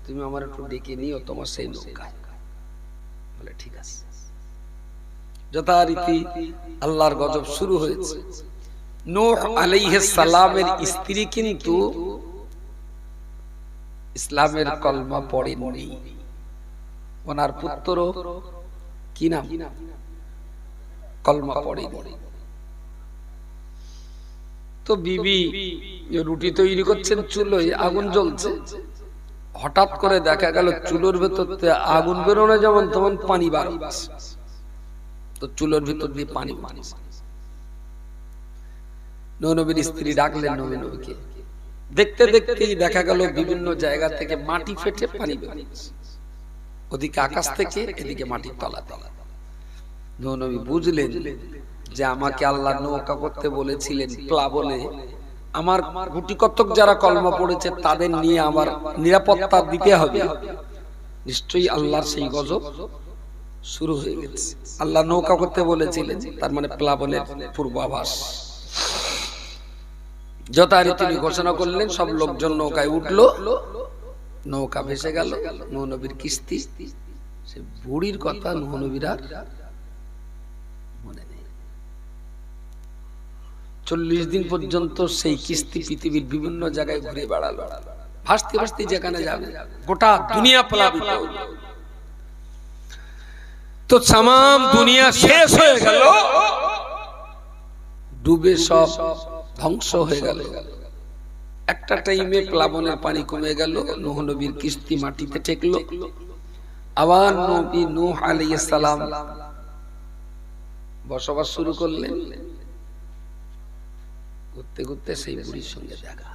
তুমি আমার একটু ডেকে নিও তোমার সেই নৌকায়। বলে ঠিক আছে। যথারীতি আল্লাহর গজব শুরু হয়েছে। নূহ আলাইহিস সালামের স্ত্রী কিন্তু ইসলামের কলমা পড়েননি। ওনার পুত্র কি নাম, কলমা পড়েনি। তো বিবি রুটি তৈরি করছেন, চুলোয় আগুন জ্বলছে, হঠাৎ করে দেখা গেল চুলোর ভেতর আগুন বেরোনো যেমন তেমন পানি বার হচ্ছে। তো চুলোর ভিতর দিয়ে পানি মারছে। নূহ নবীর স্ত্রী ডাকলেন নূহ নবীকে, দেখতে দেখতেই দেখা গেল বিভিন্ন জায়গা থেকে মাটি ফেটে পানি বেরোচ্ছে, ওদিকে আকাশ থেকে এদিকে মাটির তলা তলা। নূহ নবী বুঝলেন যে আমাকে আল্লাহ নৌকা করতে বলেছিলেন প্লাবনে, আমার গুটি কতক যারা কলমা পড়েছে তাদের নিয়ে আমার নিরাপত্তা দিতে হবে। নিশ্চয়ই আল্লাহর সেই গজব শুরু হয়ে গেছে। আল্লাহ নৌকা করতে বলেছিলেন, তার মানে প্লাবনের পূর্বাভাস। যথারীতি ঘোষণা করলেন, সব লোকজন নৌকায় উঠলো, নৌকা ভেসে গেল। নূহ নবীর কিস্তি, সে বুড়ির কথা নূহ নবীর আর মনে নেই। 40 দিন পর্যন্ত সেই কিস্তি পৃথিবীর বিভিন্ন জায়গায় ঘুরে বেড়ালো, ভাসতে ভাসতে যেখানে যাবে গোটা দুনিয়া প্লাবিত হলো। তো তামাম দুনিয়া শেষ হয়ে গেল, ডুবে সব ধ্বংস হয়ে গেল। একটা টাইমে প্লাবনের পানি কমে গেল, নূহ নবীর কিস্তি মাটিতে ঠেকলো। আবার নবী নূহ আলাইহিস সালাম বসবাস শুরু করলেন। ঘুরতে ঘুরতে সেই বুড়ির সঙ্গে দেখা,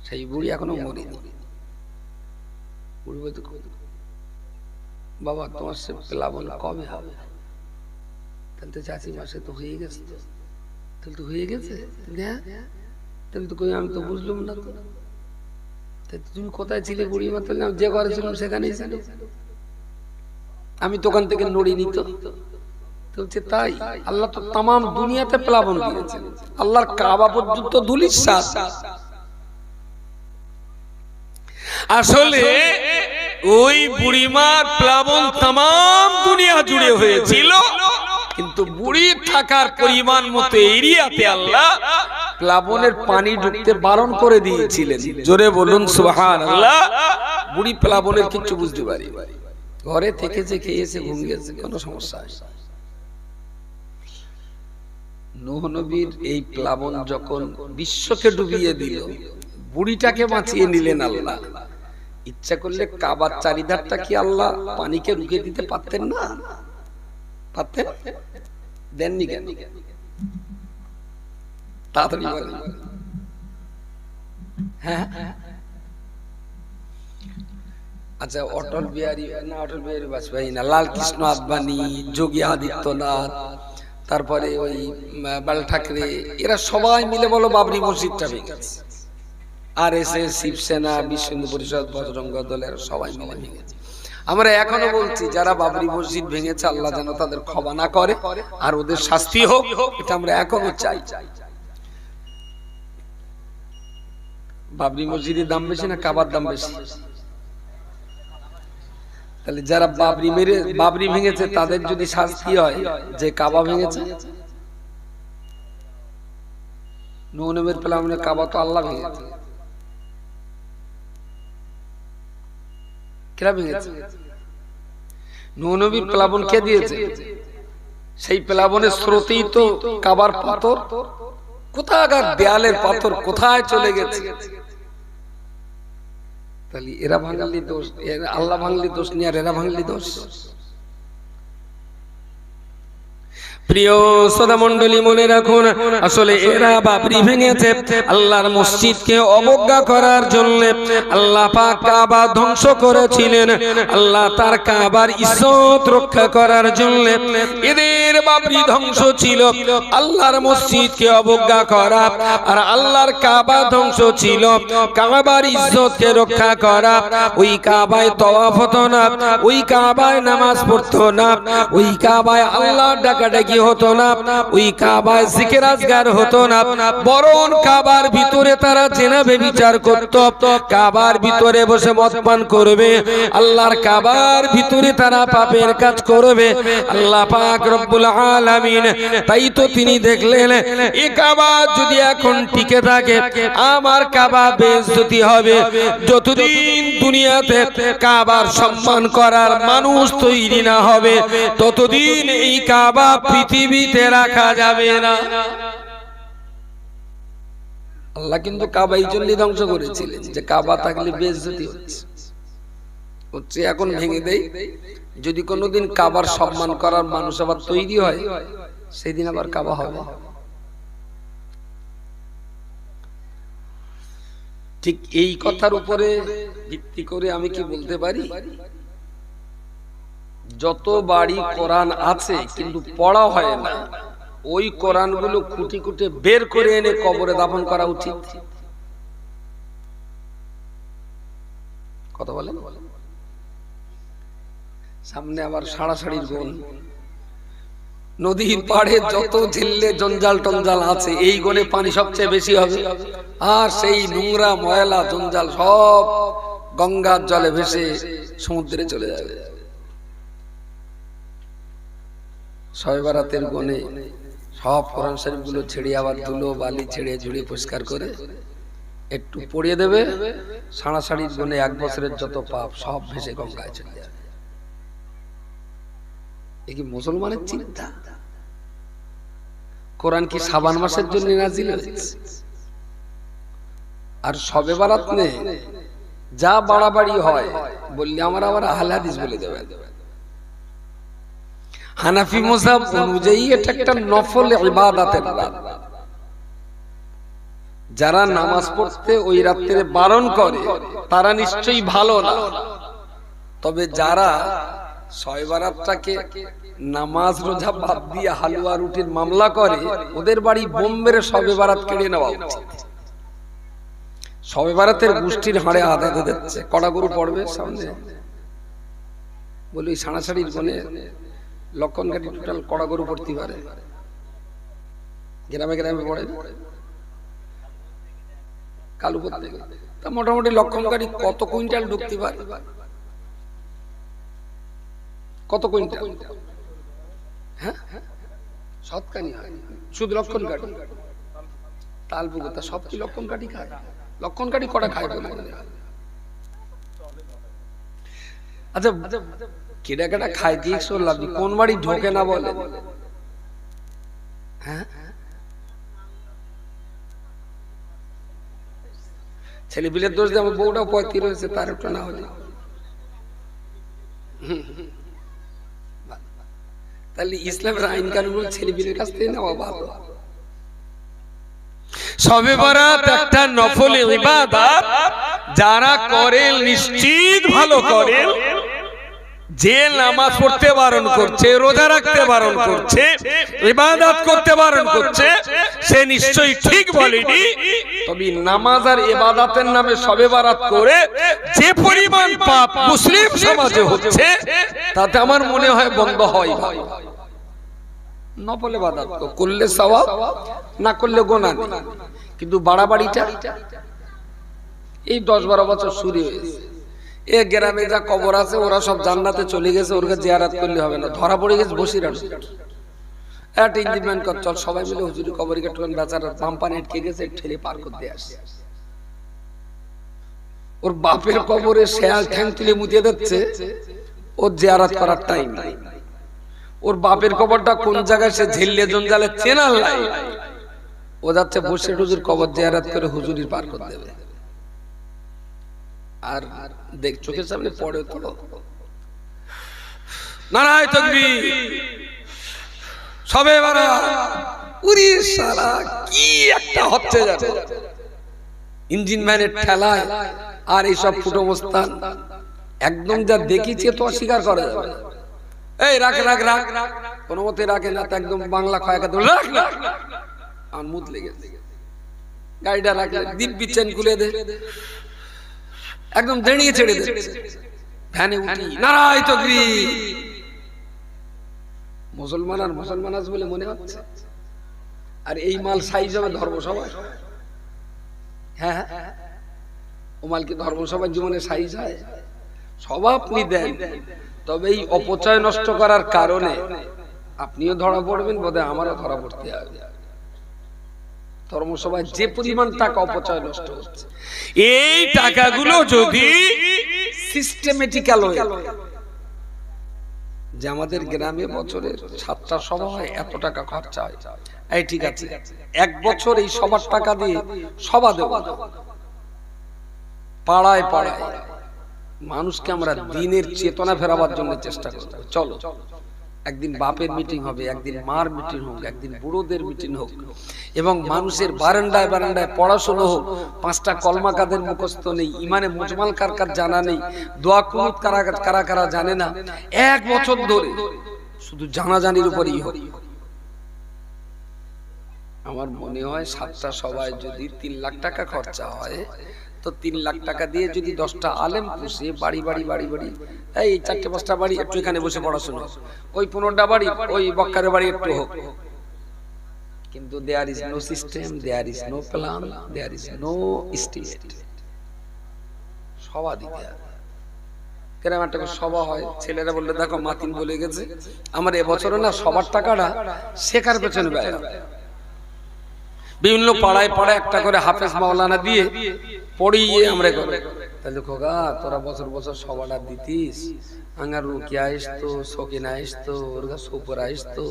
সেই বুড়ি এখনো মরেনি। বুড়ি বলতে, বাবা তোমার সে প্লাবন কবে হবে? তাহলে চাচি মাসে তো হয়ে গেছে। তাহলে তো হয়ে গেছে, তাহলে তো কই আমি তো বুঝলাম না। তো তুমি কোথায় ছিলে বুড়ি মা? তাহলে যে ঘরে ছিলাম সেখানেই ছিল, আমি দোকান থেকে নড়িনি তো। বলছে তাই? আল্লাহ তো তামাম দুনিয়াতে প্লাবন দিয়েছেন, আল্লাহর কাবা পর্যন্ত ধূলিসাৎ। আসলে ওই বুড়িমার প্লাবন তামাম দুনিয়া জুড়ে হয়েছিল, কিন্তু বুড়ি থাকার পরিমাণ মতো এরিয়াতে আল্লাহ প্লাবনের পানি ঢুকতে বারণ করে দিয়েছিলেন। জোরে বলুন সুবহানাল্লাহ। বুড়ি প্লাবনের কিছু বুঝতে পারি, ঘরে থেকেছে, খেয়েছে, ঘুমিয়েছে, কোনো সমস্যা নেই। নূহ নবীর এই প্লাবন যখন বিশ্বকে ডুবিয়ে দিল, বুড়িটাকে বাঁচিয়ে নিলেন আল্লাহ। ইচ্ছা করলে কাবার চারিধারটা কি আল্লাহ পানিকে রুখে দিতে পারতেন না? পারতেন? দেননি কেন? তাড়াতাড়ি বলেন। হ্যাঁ, আচ্ছা, অটল বিহারী না, অটল বিহারী বাজপেয়ী না, লাল কৃষ্ণ আদবানি, যোগী আদিত্যনাথ, তারপরে ওই বাল ঠাকরে, এরা সবাই মিলে বলো বাবরি মসজিদটা ভেঙেছে। আরএসএস, শিবসেনা, বিশ্ব হিন্দু পরিষদ, বজরঙ্গ দলের সবাই মিলে ভেঙেছে। আমরা এখনো বলছি যারা বাবরি মসজিদ ভেঙেছে আল্লাহ যেন তাদের ক্ষমা না করে আর ওদের শাস্তি হোক, এটা আমরা এখনো চাই। বাবরি মসজিদের দাম বেশি না কাবার দাম বেশি? তাহলে যারা বাবরি ভেঙেছে তাদের যদি শাস্তি হয় যে কাবা ভেঙেছে, নূহ নবীর প্লাবনে কাবা তো আল্লাহ ভেঙেছে, কেরা ভেঙেছে? নূহ নবীর প্লাবন কে দিয়েছে? সেই প্লাবনের স্রোতেই তো কাবার পাথর, কোথাকার দেয়ালের পাথর কোথায় চলে গেছে। তাহলে এরা ভাঙলি দোষ, আল্লাহ ভাঙলি দোষ নিয়ে আর এরা ভাঙলি দোষ। প্রিয় শ্রোতা মণ্ডলী, মনে রাখুন, আসলে এরা বাবরি ভেঙেছে আল্লাহর মসজিদকে অবজ্ঞা করার জন্য। আল্লাহ পাক কাবা ধ্বংস করেছিলেন, আল্লাহ তার কাবার ইজ্জত রক্ষা করার জন্য। এদের বাবরি ধ্বংস ছিল আল্লাহর মসজিদকে অবজ্ঞা করা, আর আল্লাহর কাবা ধ্বংস ছিল কাবার ইজ্জতকে রক্ষা করা। ওই কাবায় তওয়াফ হতো না, ওই কাবায় নামাজ পড়তো না, ওই কাবায় আল্লাহ ডাকাডাকি হতো না, ওই কাবায় জিকির আজগার হতো না, বরং কাবার ভিতরে তারা জেনা ব্যভিচার করত, কাবার ভিতরে বসে মদ পান করবে, আল্লাহর কাবার ভিতরে তারা পাপের কাজ করবে। আল্লাহ পাক রব্বুল আলামিন তাই তো তিনি দেখলেন এই কাবা যদি এখন টিকে থাকে আমার কাবা বেইজ্জতি হবে। যতদিন দুনিয়াতে কাবার সম্মান করার মানুষ তৈরি না হবে ততদিন এই কাবা পৃথিবীতে রাখা যাবে না। আল্লাহ কিন্তু কাবা এই জন্যই ধ্বংস করেছিলেন যে কাবা থাকলে বেইজ্জতি হচ্ছে, এখন ভেঙে দেই। যদি কোনোদিন কাবার সম্মান করার মানুষ আবার তৈরি হয় সেদিন আবার কাবা হবে। ঠিক এই কথার উপরে ভিত্তি করে আমি কি বলতে পারি, যত বাড়ি কোরআন আছে কিন্তু পড়া হয় না, ওই কোরআনগুলো খুঁটি খুঁটে বের করে এনে কবরে দাফন করা উচিত। কথা বলেন? সামনে আবার সাড়াসাড়ির গুণ, নদীর পাড়ে যত ঝিল্লে জঞ্জাল টঞ্জাল আছে এই গনে পানি সবচেয়ে বেশি হবে, আর সেই নোংরা ময়লা জঞ্জাল সব গঙ্গার জলে ভেসে সমুদ্রে চলে যাবে। শবে বরাতের গনে সব কোরআন শরীফ গুলো ছেড়ে আবার ধুলো বালি ছেড়ে ঝুড়ি পরিষ্কার করে একটু পড়িয়ে দেবে, সাড়াসাড়ির গনে 1 বছরের যত পাপ সব ভেসে গঙ্গায় চলে যাবে। এ কি মুসলমানের চিন্তা? কোরআন কি শাবান মাসের জন্য নাজিল হয়েছে? আর শবে বরাত নেই যা বাড়াবাড়ি হয় বললে আমার আবার আহলে হাদিস বলে দেবে। হানাফি মাযহাব অনুযায়ী এটা একটা নফল ইবাদতের রাত। যারা নামাজ পড়তে ওই রাতে বারণ করে তারা নিশ্চয়ই ভালো না, তবে যারা শবে বরাতটাকে নামাজ রোজা বাদ দিয়ে হালুয়া রুটির মামলা করে ওদের বাড়ি বোম মেরে শবে বরাত কেড়ে নেওয়া উচিত। শবে বরাতের গোষ্ঠীর হাড়ে আঘাত দিচ্ছে, কড়া গরু পড়বে সামনে, বলি সাড়াসাড়ির গনে লক্ষণ গাড়ি টোটাল কড়া গরু পড়তে পারে, গ্রামে গ্রামে পড়ে কালু করতে, তা মোটামুটি লক্ষণ গাড়ি কত কুইন্টাল ঢুকতে পারে? কত কুইন্টাল? হ্যাঁ, সৎকানি হয় শুধু লক্ষণ গাড়ি, তালপুকুর তা সব কি লক্ষণ গাড়ি খায়? লক্ষণ গাড়ি কটা খায় বলে? আচ্ছা কেডা কেডা খায় দিয়ে শুনলাম, কোন বাড়ি ঢোকে না বলে? হ্যাঁ, ছেলে পিলের দোষ দিয়ে আমার বউটাও 35 হয়েছে, তার একটু না হলে। তাহলে ইসলামের আইন কানুন ছেলে পিলের কাছ থেকে নেওয়া ভালো। শবে বরাত একটা নফল ইবাদত, যারা করে নিশ্চিত ভালো করে। যে নামাজ পড়তে বারণ করছে, রোজা রাখতে বারণ করছে, ইবাদত করতে বারণ করছে, সে নিশ্চয়ই ঠিক বলেনি। তবে নামাজ আর ইবাদতের নামে শবে বরাত করে যে পরিমাণ পাপ মুসলিম সমাজে হচ্ছে তাতে আমার মনে হয় বন্ধ হয়। নফল ইবাদত করলে সওয়াব, না করলে গুনাহ, কিন্তু বাড়াবাড়িটা এই 10-12 বছর শুরু হয়েছে। এ গ্রামে যা কবর আছে ওরা সব জান্নাতে চলে গেছে, ওরকে জিয়ারত করলে হবে না, ধরা পড়ে গেছে বসিরহাট। একটা ইঞ্জিনম্যান কর, চল সবাই মিলে হুজুরি কবরে কেটে বেচারা পাম্পান আটকে গেছে, ঠেলে পার করতে আসে। ওর বাপের কবরে শেয়াল ঠ্যাং তুলে মুতিয়ে দিচ্ছে, ওর জিয়ারত করার টাইম নাই। ওর বাপের কবরটা কোন জায়গায় সে ঝেললে জঞ্জালে চেনার লাই, ও যাচ্ছে বসে হুজুর কবর জিয়ারত করে হুজুরির পার করে দেবে। আর দেখ চোখের সামনে পড়ে তো নারায়ে তাকবীর, সবে বারাত, উরি শালা কি একটা হচ্ছে জানো, ইঞ্জিন ম্যানের ঠেলায় আর এইসব ফুটো মস্তান একদম যা দেখিছে তো অস্বীকার করে যাবে। এই রাখ রাখ রাখ, কোনো মতে রাখে না, তো একদম বাংলা খয়াকে রাখ রাখ, আর মুত লেগেছে। গাড়িটা রাখলে দিব্যি চেন খুলে দে, একদম দাঁড়িয়ে ছেড়ে দে, ভ্যানে উঠি নারায়ে তাকবীর। মুসলমান আর মুসলমান আছে বলে মনে হচ্ছে। আর এই মাল সাইজ হবে ধর্মসভায়? হ্যাঁ, ও মাল কি ধর্মসভার জীবনে সাইজ হয়? সব আপনি দেন, তবে এই অপচয় নষ্ট করার কারণে আপনিও ধরা পড়বেন, বোধহয় আমারও ধরা পড়তে হবে। ধর্মসভায় যে পরিমাণ টাকা অপচয় নষ্ট হচ্ছে, এই টাকাগুলো যদি সিস্টেমেটিক্যাল হয়ে, যে আমাদের গ্রামে বছরে 7টা সভা হয়, এত টাকা খরচা হয়, এই ঠিক আছে, এক বছর এই সবার টাকা দিয়ে সভা দেব, পাড়ায় পাড়ায় মানুষকে আমরা দিনের চেতনা ফেরাবার জন্য চেষ্টা করব। চলো একদিন বাপের মিটিং হবে, একদিন মার মিটিং হোক, একদিন বুড়োদের মিটিং হোক, এবং মানুষের বারান্দায় বারান্দায় পড়াশোনা হোক। 5টা কলমা কাদের মুখস্থ নেই, ইমানে মুজমাল কার কার জানা নেই, দোয়া কুনুত কারা কারা জানে না, 1 বছর ধরে শুধু জানাজানির উপরই হোক। আমার মনে হয় 7টা সভায় যদি 3 লাখ টাকা খরচা হয়, তো 3 লাখ টাকা দিয়ে যদি 10টা আলেম পুষে বাড়ি বাড়ি বাড়ি বাড়ি, এই 4-5টা বাড়ি একটু এখানে বসে পড়াশোনা, ওই 15টা বাড়ি ওই বক্কারের বাড়ি একটু হোক, কিন্তু there is no system, there is no plan, there is no state. সভা দিতে হবে। কেরাম একটা সভা হয়, ছেলেরা বললে দেখো মাতিন বলে গেছে, আমার এবছরও না সবার টাকাটা শেখার পেছনে ব্যয় হবে। বিভিন্ন পাড়ায় পাড়ায় একটা করে হাফেজ মাওলানা দিয়ে পড়িয়ে আমরা করে, তাহলে খোকা তোরা বছর বছর সবাটা দিতিস, আঙ্গার রুকিয়া আসতো, সকিনা আসতো, ওরগা সুপর আসতো,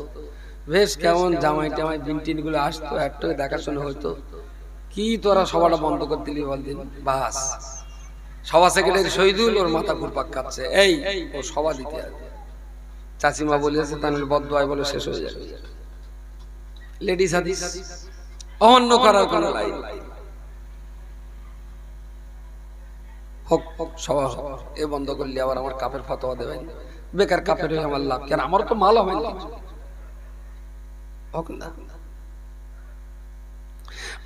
বেশ কেমন জামাই টামাই বিনটিন গুলো আসতো, একটু দেখাশোনা হইতো, কি তোরা সবাটা বন্ধ করে দিলি বলদিন। বাস সভা সেক্রেটারি শহীদুল ওর মাথা ঘুরপাক কাঁপছে, এই ও সভা দিতে হবে। চাচিমা বলেছে তাহলে বদদোয়ায় বলে শেষ হয়ে যাবে। লেডিস হাদিস অমান্য করার কোন লাইন হোক, সভা এ বন্ধ করলে আবার আমার কাপের ফতোয়া দেবেন, বেকার কাপের হয়ে আমার লাভ কেন, আমার তো মাল হবে না হোক না।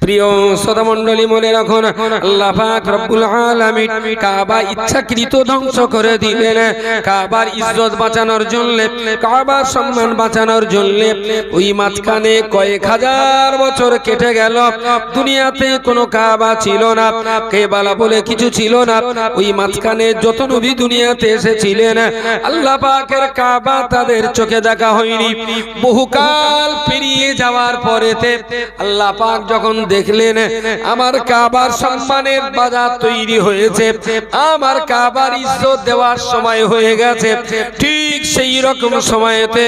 প্রিয় শ্রোতা মণ্ডলী, মনে রাখুন আল্লাহ পাক রব্বুল আলামিন কাবা ইচ্ছাকৃত ধ্বংস করে দিলেন। কাবার ইজ্জত বাঁচানোর জন্য, কাবার সম্মান বাঁচানোর জন্য ওই মাঝখানে কয়েক হাজার বছর কেটে গেল, দুনিয়াতে কোনো কাবা ছিল না, কেবালা বলে কিছু ছিল না। ওই মাঝখানে যত নবী দুনিয়াতে এসেছিলেন, আল্লাহ পাকের কাবা তাদের চোখে দেখা হয়নি। বহুকাল পেরিয়ে যাওয়ার পরেতে আল্লাহ পাক যখন দেখলেন আমার কাবার সম্মানের বাজার তৈরি হয়েছে, আমার কাবার ইজ্জত দেওয়ার সময় হয়ে গেছে, ঠিক সেই রকম সময়েতে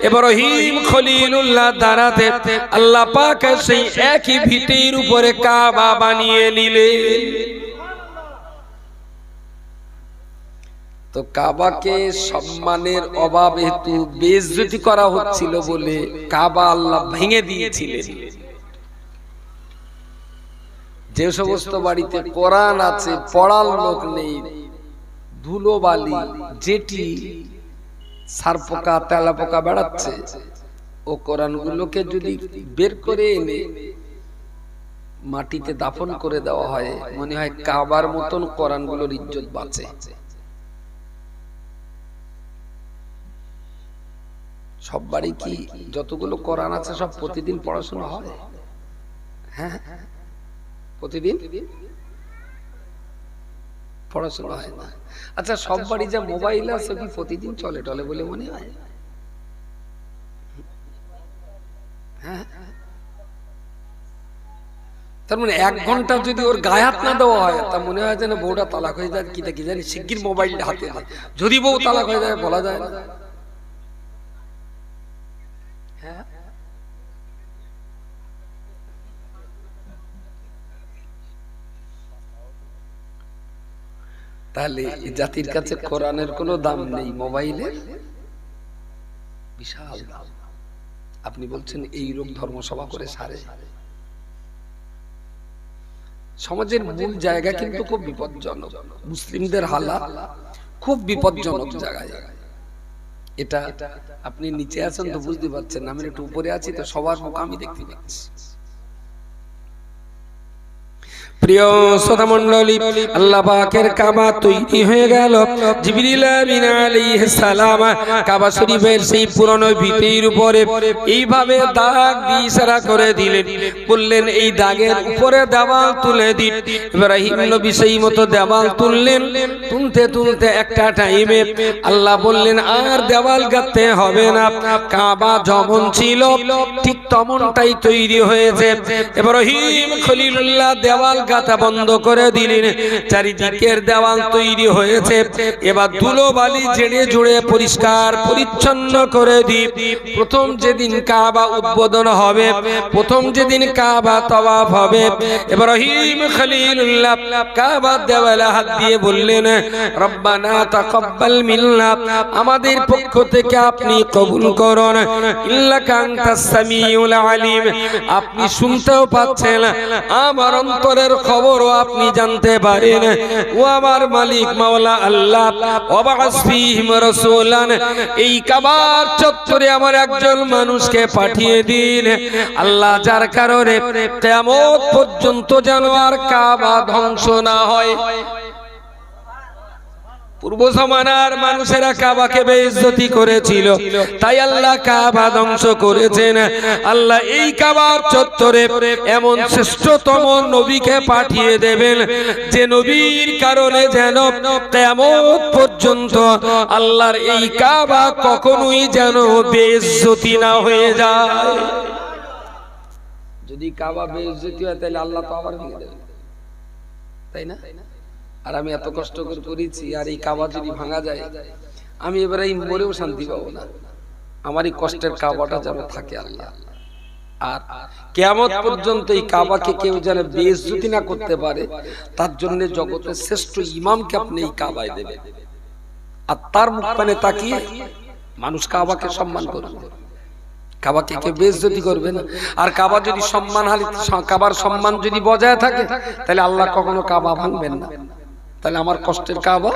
ইব্রাহিম খলিলুল্লাহ দাঁড়াতে আল্লাহ পাক সেই একই ভিটের উপরে কাবা বানিয়ে নিলেন। তো কাবাকে সম্মানের অভাব হেতু বেইজ্জতি করা হচ্ছিল বলে কাবা আল্লাহ ভেঙে দিয়েছিলেন। যে সমস্ত বাড়িতে কোরআন আছে, পড়ার লোক নেই, ধুলোবালি যেটি সারপোকা তেলাপোকা বেড়াচ্ছে, ও কোরআনগুলোকে যদি বের করে এনে মাটিতে দাফন করে দেওয়া হয়, মনে হয় কাবার মতন কোরআনগুলোর ইজ্জত বাঁচে। সব বাড়ি কি যতগুলো কোরআন আছে সব প্রতিদিন পড়াশোনা হয়? হ্যাঁ, প্রতিদিন পড়াশোনা হয় না। আচ্ছা, সব বাড়ি যা মোবাইল আছে কি প্রতিদিন চলে টলে বলে মনে হয়? হ্যাঁ, তার মানে 1 ঘন্টা যদি ওর গায়ে হাত না দেওয়া হয়, তা মনে হয় যেন বউটা তালাক হয়ে যায়, কি দেখি জানি শিগগির মোবাইলটা হাতে দেয়। যদি বউ তালাক হয়ে যায় বলা যায় না। হ্যাঁ, তাহলে এই জাতির কাছে কোরআনের কোনো দাম নেই, মোবাইলের বিশাল দাম। আপনি বলছেন এই রোগ ধর্মসভা করে সারে? সমাজের মূল জায়গা কিন্তু খুব বিপজ্জনক, মুসলিমদের হালাত খুব বিপজ্জনক জায়গায়। এটা আপনি নিচে আছেন তো বুঝতে পারছেন, আমি একটু উপরে আছি তো সবার মুখ আমি দেখতে পাচ্ছি। প্রিয় শ্রোতা মণ্ডলী, আল্লাহ পাকের কাবা তৈরি হয়ে গেল। জিবরিল আমিন আলাইহিস সালাম কাবা শরীফের সেই পুরনো ভিটের উপরে এইভাবে দাগ দিয়ে ইশারা করে দিলেন, বললেন এই দাগের উপরে দেওয়াল তুলে দিন। ইব্রাহিম নবী সেই মতো দেওয়াল তুললেন। তুলতে তুলতে একটা টাইমে আল্লাহ বললেন আর দেওয়াল গাঁথতে হবে না, কাবা যেমন ছিল ঠিক তেমনটাই তৈরি হয়েছে। ইব্রাহিম খলিলুল্লাহ দেওয়াল গাঁথা বন্ধ করে দিলেন, চারিদিকের দেওয়াল তৈরি হয়েছে। এবার ধুলো বালি ঝেড়ে ঝুড়ে পরিষ্কার পরিচ্ছন্ন করে দিই। প্রথম যেদিন কাবা উদ্বোধন হবে, প্রথম যেদিন কাবা তাওয়াফ হবে, ইব্রাহিম খলিলুল্লাহ কাবার দেওয়ালে হাত দিয়ে বললেন রব্বানা তাকাব্বাল মিন্না, আমাদের পক্ষ থেকে আপনি কবুল করুন, ইন্নাকা আনতাস সামিউল আলিম, আপনি শুনতেও পাচ্ছেন, আমার অন্তরের খবরও আপনি জানতে পারেন। ও আমার মালিক মাওলা আল্লাহ, ওয়াবাস ফীহিম রাসূলান, এই কাবার চত্বরে আমার একজন মানুষকে পাঠিয়ে দিন আল্লাহ, যার কারণে কিয়ামত পর্যন্ত যেন আর কাবা ধ্বংস না হয়। পূর্ব জমানার মানুষেরা কাবাকে বেইজ্জতি করেছিল, তাই আল্লাহ কাবা ধ্বংস করেছেন। আল্লাহ এই কাবার চত্বরে এমন শ্রেষ্ঠতম নবীকে পাঠিয়ে দেবেন, যে নবীর কারণে যেন কিয়ামত পর্যন্ত আল্লাহর এই কাবা কখনোই যেন বেইজ্জতি না হয়ে যায়। যদি কাবা বেইজ্জতি হয় তাহলে আল্লাহ তো আবার ভেঙে দেবেন, তাই না? আর আমি এত কষ্ট করে করেছি, আর এই কাবা যদি ভাঙা যায় আমি এবারে মরেও শান্তি পাবো না। আমার এই কষ্টের কাবাটা যেন থাকে আল্লাহ, আর কিয়ামত পর্যন্ত এই কাবাকে কেউ যেন বেইজ্জতি না করতে পারে, তার জন্য জগতের শ্রেষ্ঠ ইমামকে আপনি এই কাবায় দেবেন, আর তার মুখ পানে তাকিয়ে মানুষ কাবাকে সম্মান করবে। কাবাকে কেউ বেইজ্জতি করবে না। আর কাবা যদি সম্মান কাবার সম্মান যদি বজায় থাকে, তাহলে আল্লাহ কখনো কাবা ভাঙবেন না। তাহলে আমার কষ্টের কাবা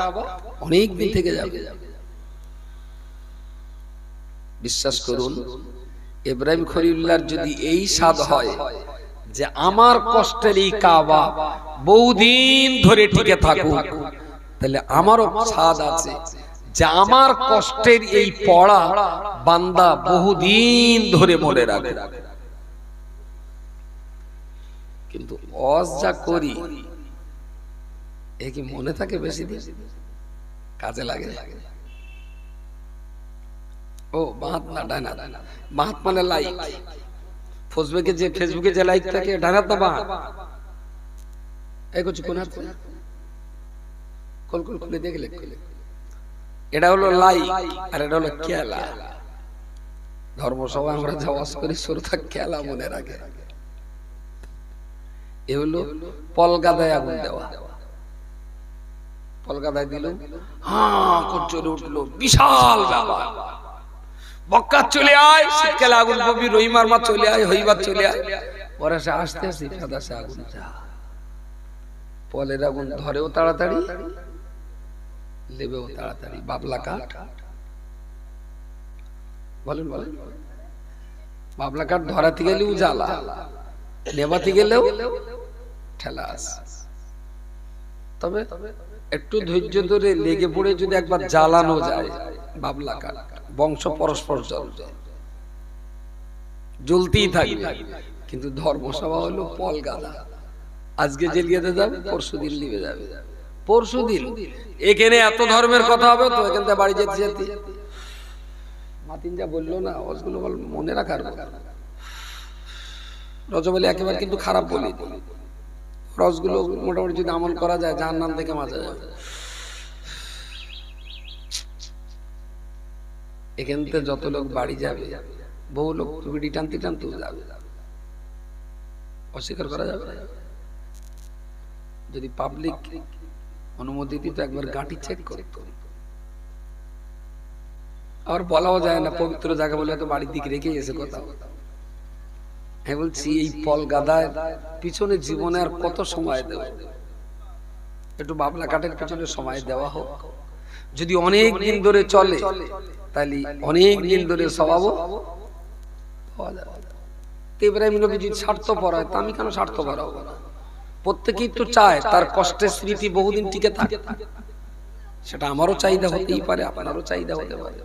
অনেক দিন থেকে যাবে। বিশ্বাস করুন, ইব্রাহিম খলিলুল্লাহর যদি এই স্বাদ হয় যে আমার কষ্টের এই কাবা বহুদিন ধরে টিকে থাকুক, তাহলে আমারও স্বাদ আছে যে আমার কষ্টের এই পড়া বান্দা বহুদিন ধরে মনে রাখে। কিন্তু অজ যা করি এ কি মনে থাকে বেশি দিন? কাজে লাগে? ও বাহাত না ডানাত? বাহাত মানে লাইক। ফেসবুকে যে লাইক থাকে ডানাত না বাহাত? এই করছি কোন হাত? কল খুলে দেখলে এটা হলো লাইক, আর এটা হলো খেলা। ধর্মসভা আমরা যা ওয়াজ করি শ্রোতা খেলা মনে রাখে। এ হলো পলগাদায় আগুন দেওয়া। পলগাদায় দিল, হ্যাঁ চলে উঠলো, বিশাল ব্যাপার। বক্কা চলে আয়, শীতকালে আগুন কবি, রহিমার মা চলে আয়, হইবার চলে আয়। ওরা সে আসতে আসতে ফাদাসে আগুন যা। পলের আগুন ধরেও তাড়াতাড়ি, লেবেও তাড়াতাড়ি। বাবলা কাঠ বলেন, বাবলা কাঠ ধরাতে গেলেও জ্বালা, নেবাতে গেলেও ঠেলা। তবে একটু ধৈর্য ধরে লেগে পড়ে যদি একবার জ্বালানো যায় বাবলা কাঠ, বংশ পরস্পর জ্বলবে, জ্বলতেই থাকবে। কিন্তু ধর্মসভা হলো পল গাদা, আজকে জেলিয়ে যাবে, পরশু দিন নিবে যাবে, পরশুদিন এখানে এত ধর্মের কথা হবে তো এখান থেকে বাড়ি যেতে যেতে মাতিন যা বললো না ওগুলো মনে রাখার রজব আলী একেবারে কিন্তু খারাপ বলি রসগুলো মোটামুটি যদি আমল করা যায় জাহান্নাম থেকে বাঁচা যাবে। এখান থেকে যত লোক বাড়ি যাবে বহু লোক বিড়ি টানতে টানতে যাবে, অস্বীকার করা যাবে না। যদি পাবলিক অনুমতি দিত একবার গাঁটি চেক করত। আর বলাও যায় না পবিত্র জায়গা বলে তো বাড়ির দিকে রেখে গেছে কথা। আমি বলছি এই পল গাদায় পিছনে জীবনে আর কত সময় দেব, একটু বাবলা কাঠের পিছনে সময় দেওয়া হোক। যদি অনেক দিন ধরে চলে তাহলে অনেক দিন ধরে স্বভাবও পাওয়া যাবে। ইব্রাহিম নবী যদি স্বার্থপর হয় তা আমি কেন স্বার্থপর হব না? প্রত্যেকেই তো চায় তার কষ্টের স্মৃতি বহুদিন টিকে থাকে, সেটা আমারও চাহিদা হতেই পারে, আপনারও চাহিদা হতে পারে।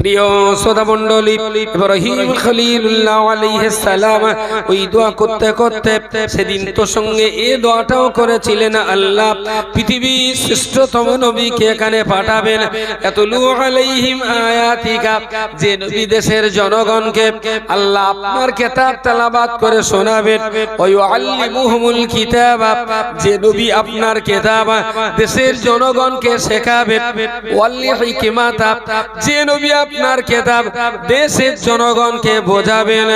প্রিয় শ্রোতা মণ্ডলী, ইব্রাহিম খলিলুল্লাহ আলাইহিস সালাম ওই দোয়া করতে করতে সেদিন তো সঙ্গে এই দোয়াটাও করেছিলেন, আল্লাহ পৃথিবীর শ্রেষ্ঠতম নবীকে এখানে পাঠাবেন, এতলু আলাইহিম আয়াতিকা, যে নবী দেশের জনগণকে আল্লাহ আপনার কিতাব তেলাওয়াত করে শোনাবেন, ওয়া ইউআল্লিমুহুমুল কিতাবা, যে নবী আপনার কিতাব দেশের জনগণকে শেখাবেন, ওয়াল হিকমাতা, যে নবী আপনার কিতাব দেশের জনগণকে বোঝাবেন,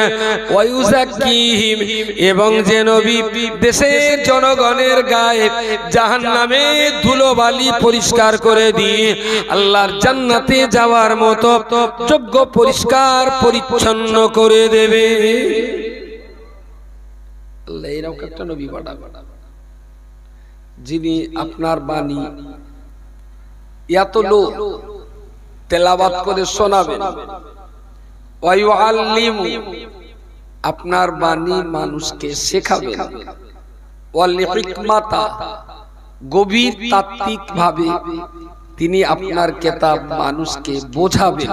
ওয়ায়ুযাক্কিহিম, এবং যে নবী দেশের জনগণের গায়ে জাহান্নামের ধুলোবালি পরিষ্কার করে দিয়ে আল্লাহর জান্নাতে যাওয়ার মতো যোগ্য পরিষ্কার পরিচ্ছন্ন করে দেবে। আল্লাহ এরকম একটা নবী পাঠাবেন যিনি আপনার বাণী এত লোক তেলাওয়াত করে শোনাবেন, ওয়া ইউআল্লিমু, আপনার বাণী মানুষকে শেখাবেন, ওয়াল হিকমাতা, গভীর তাত্ত্বিক ভাবে তিনি আপনার কিতাব মানুষকে বোঝাবেন,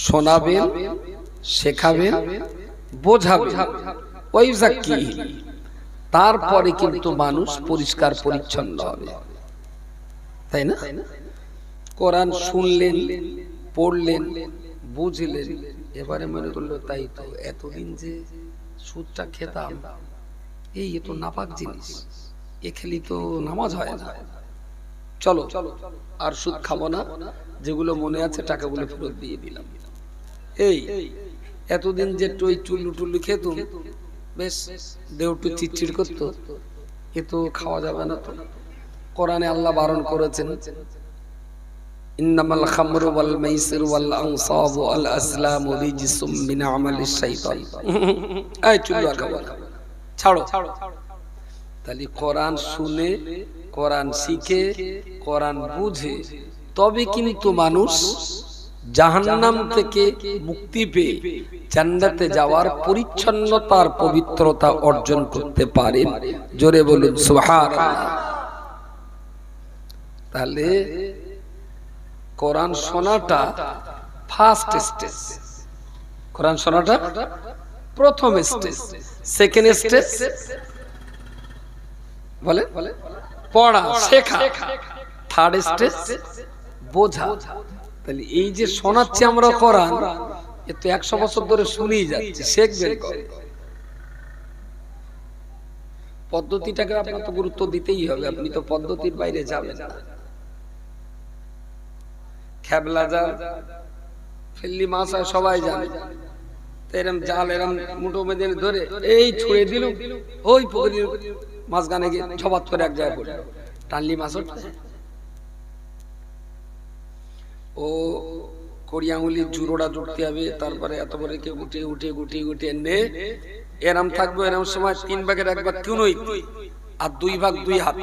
শোনাবেন, শেখাবেন, বোঝাবেন, ওয়া ইউযাক্কিহিম, তারপরে কিন্তু মানুষ পরিষ্কার পরিচ্ছন্ন হবে, তাই না? কোরআন শুনলেন, পড়লেন, বুঝলেন, এবারে মনে করলো তাই তো এতদিন যে সুদটা খেতাম এই তো নাপাক জিনিস, এ খেলি তো নামাজ হয় না, চলো আর সুদ খাবো না, যেগুলো মনে আছে টাকাগুলো ফেরত দিয়ে দিলাম। এই এতদিন যে ওই চুল্লু টুল্লু খেতুম, বেশ দেহটু চিটচিট করতো, এ তো খাওয়া যাবে না। তো কোরআনে আল্লাহ বারণ করেছেন, ইন্নামাল খামরু ওয়াল মাইসিরু ওয়াল আনসাবু ওয়াল আজলামু রিজসুম মিন আমালিশ শাইতান। এই চুল্লু আর খাবো না, ছাড়ো। তাহলে কোরআন শুনে, কোরআন শিখে, কোরআন বুঝে তবে কিন্তু মানুষ জাহান্নাম থেকে মুক্তি পেয়ে জান্নাতে যাওয়ার পরিচ্ছন্নতার পবিত্রতা অর্জন করতে পারে। জোরে বলুন সুবহানাল্লাহ। তাহলে কোরআন শোনাটা ফার্স্ট স্টেজ, কোরআন শোনাটা প্রথম স্টেজ, সেকেন্ড স্টেজ বলে পড়া শেখা, থার্ড স্টেজ বোঝা। তাহলে এই যে শোনাচ্ছি আমরা কোরআন, এ তো 100 বছর ধরে শুনেই যাচ্ছে, শিখবেন কবে? পদ্ধতিটাকে আপনার তো গুরুত্ব দিতেই হবে, আপনি তো পদ্ধতির বাইরে যাবেন না। খেবলা জাল ফেললি মাছ হয় সবাই জানে, এরম জাল এরম মুঠো মেদিন ধরে এই ছুঁড়ে দিল, ওই পুকুরের মাঝখানে গিয়ে ছবাত করে এক জায়গায় পড়ে টানলি মাছ ওঠে। ও কড়ি আঙুলির জুড়োটা জুড়তে হবে, তারপরে এত করে কে গুটিয়ে গুটিয়ে গুটিয়ে গুটিয়ে নে এরম থাকবে। এরম সময় 3 ভাগের 1 ভাগ তিনই আর 2 ভাগ 2 হাত,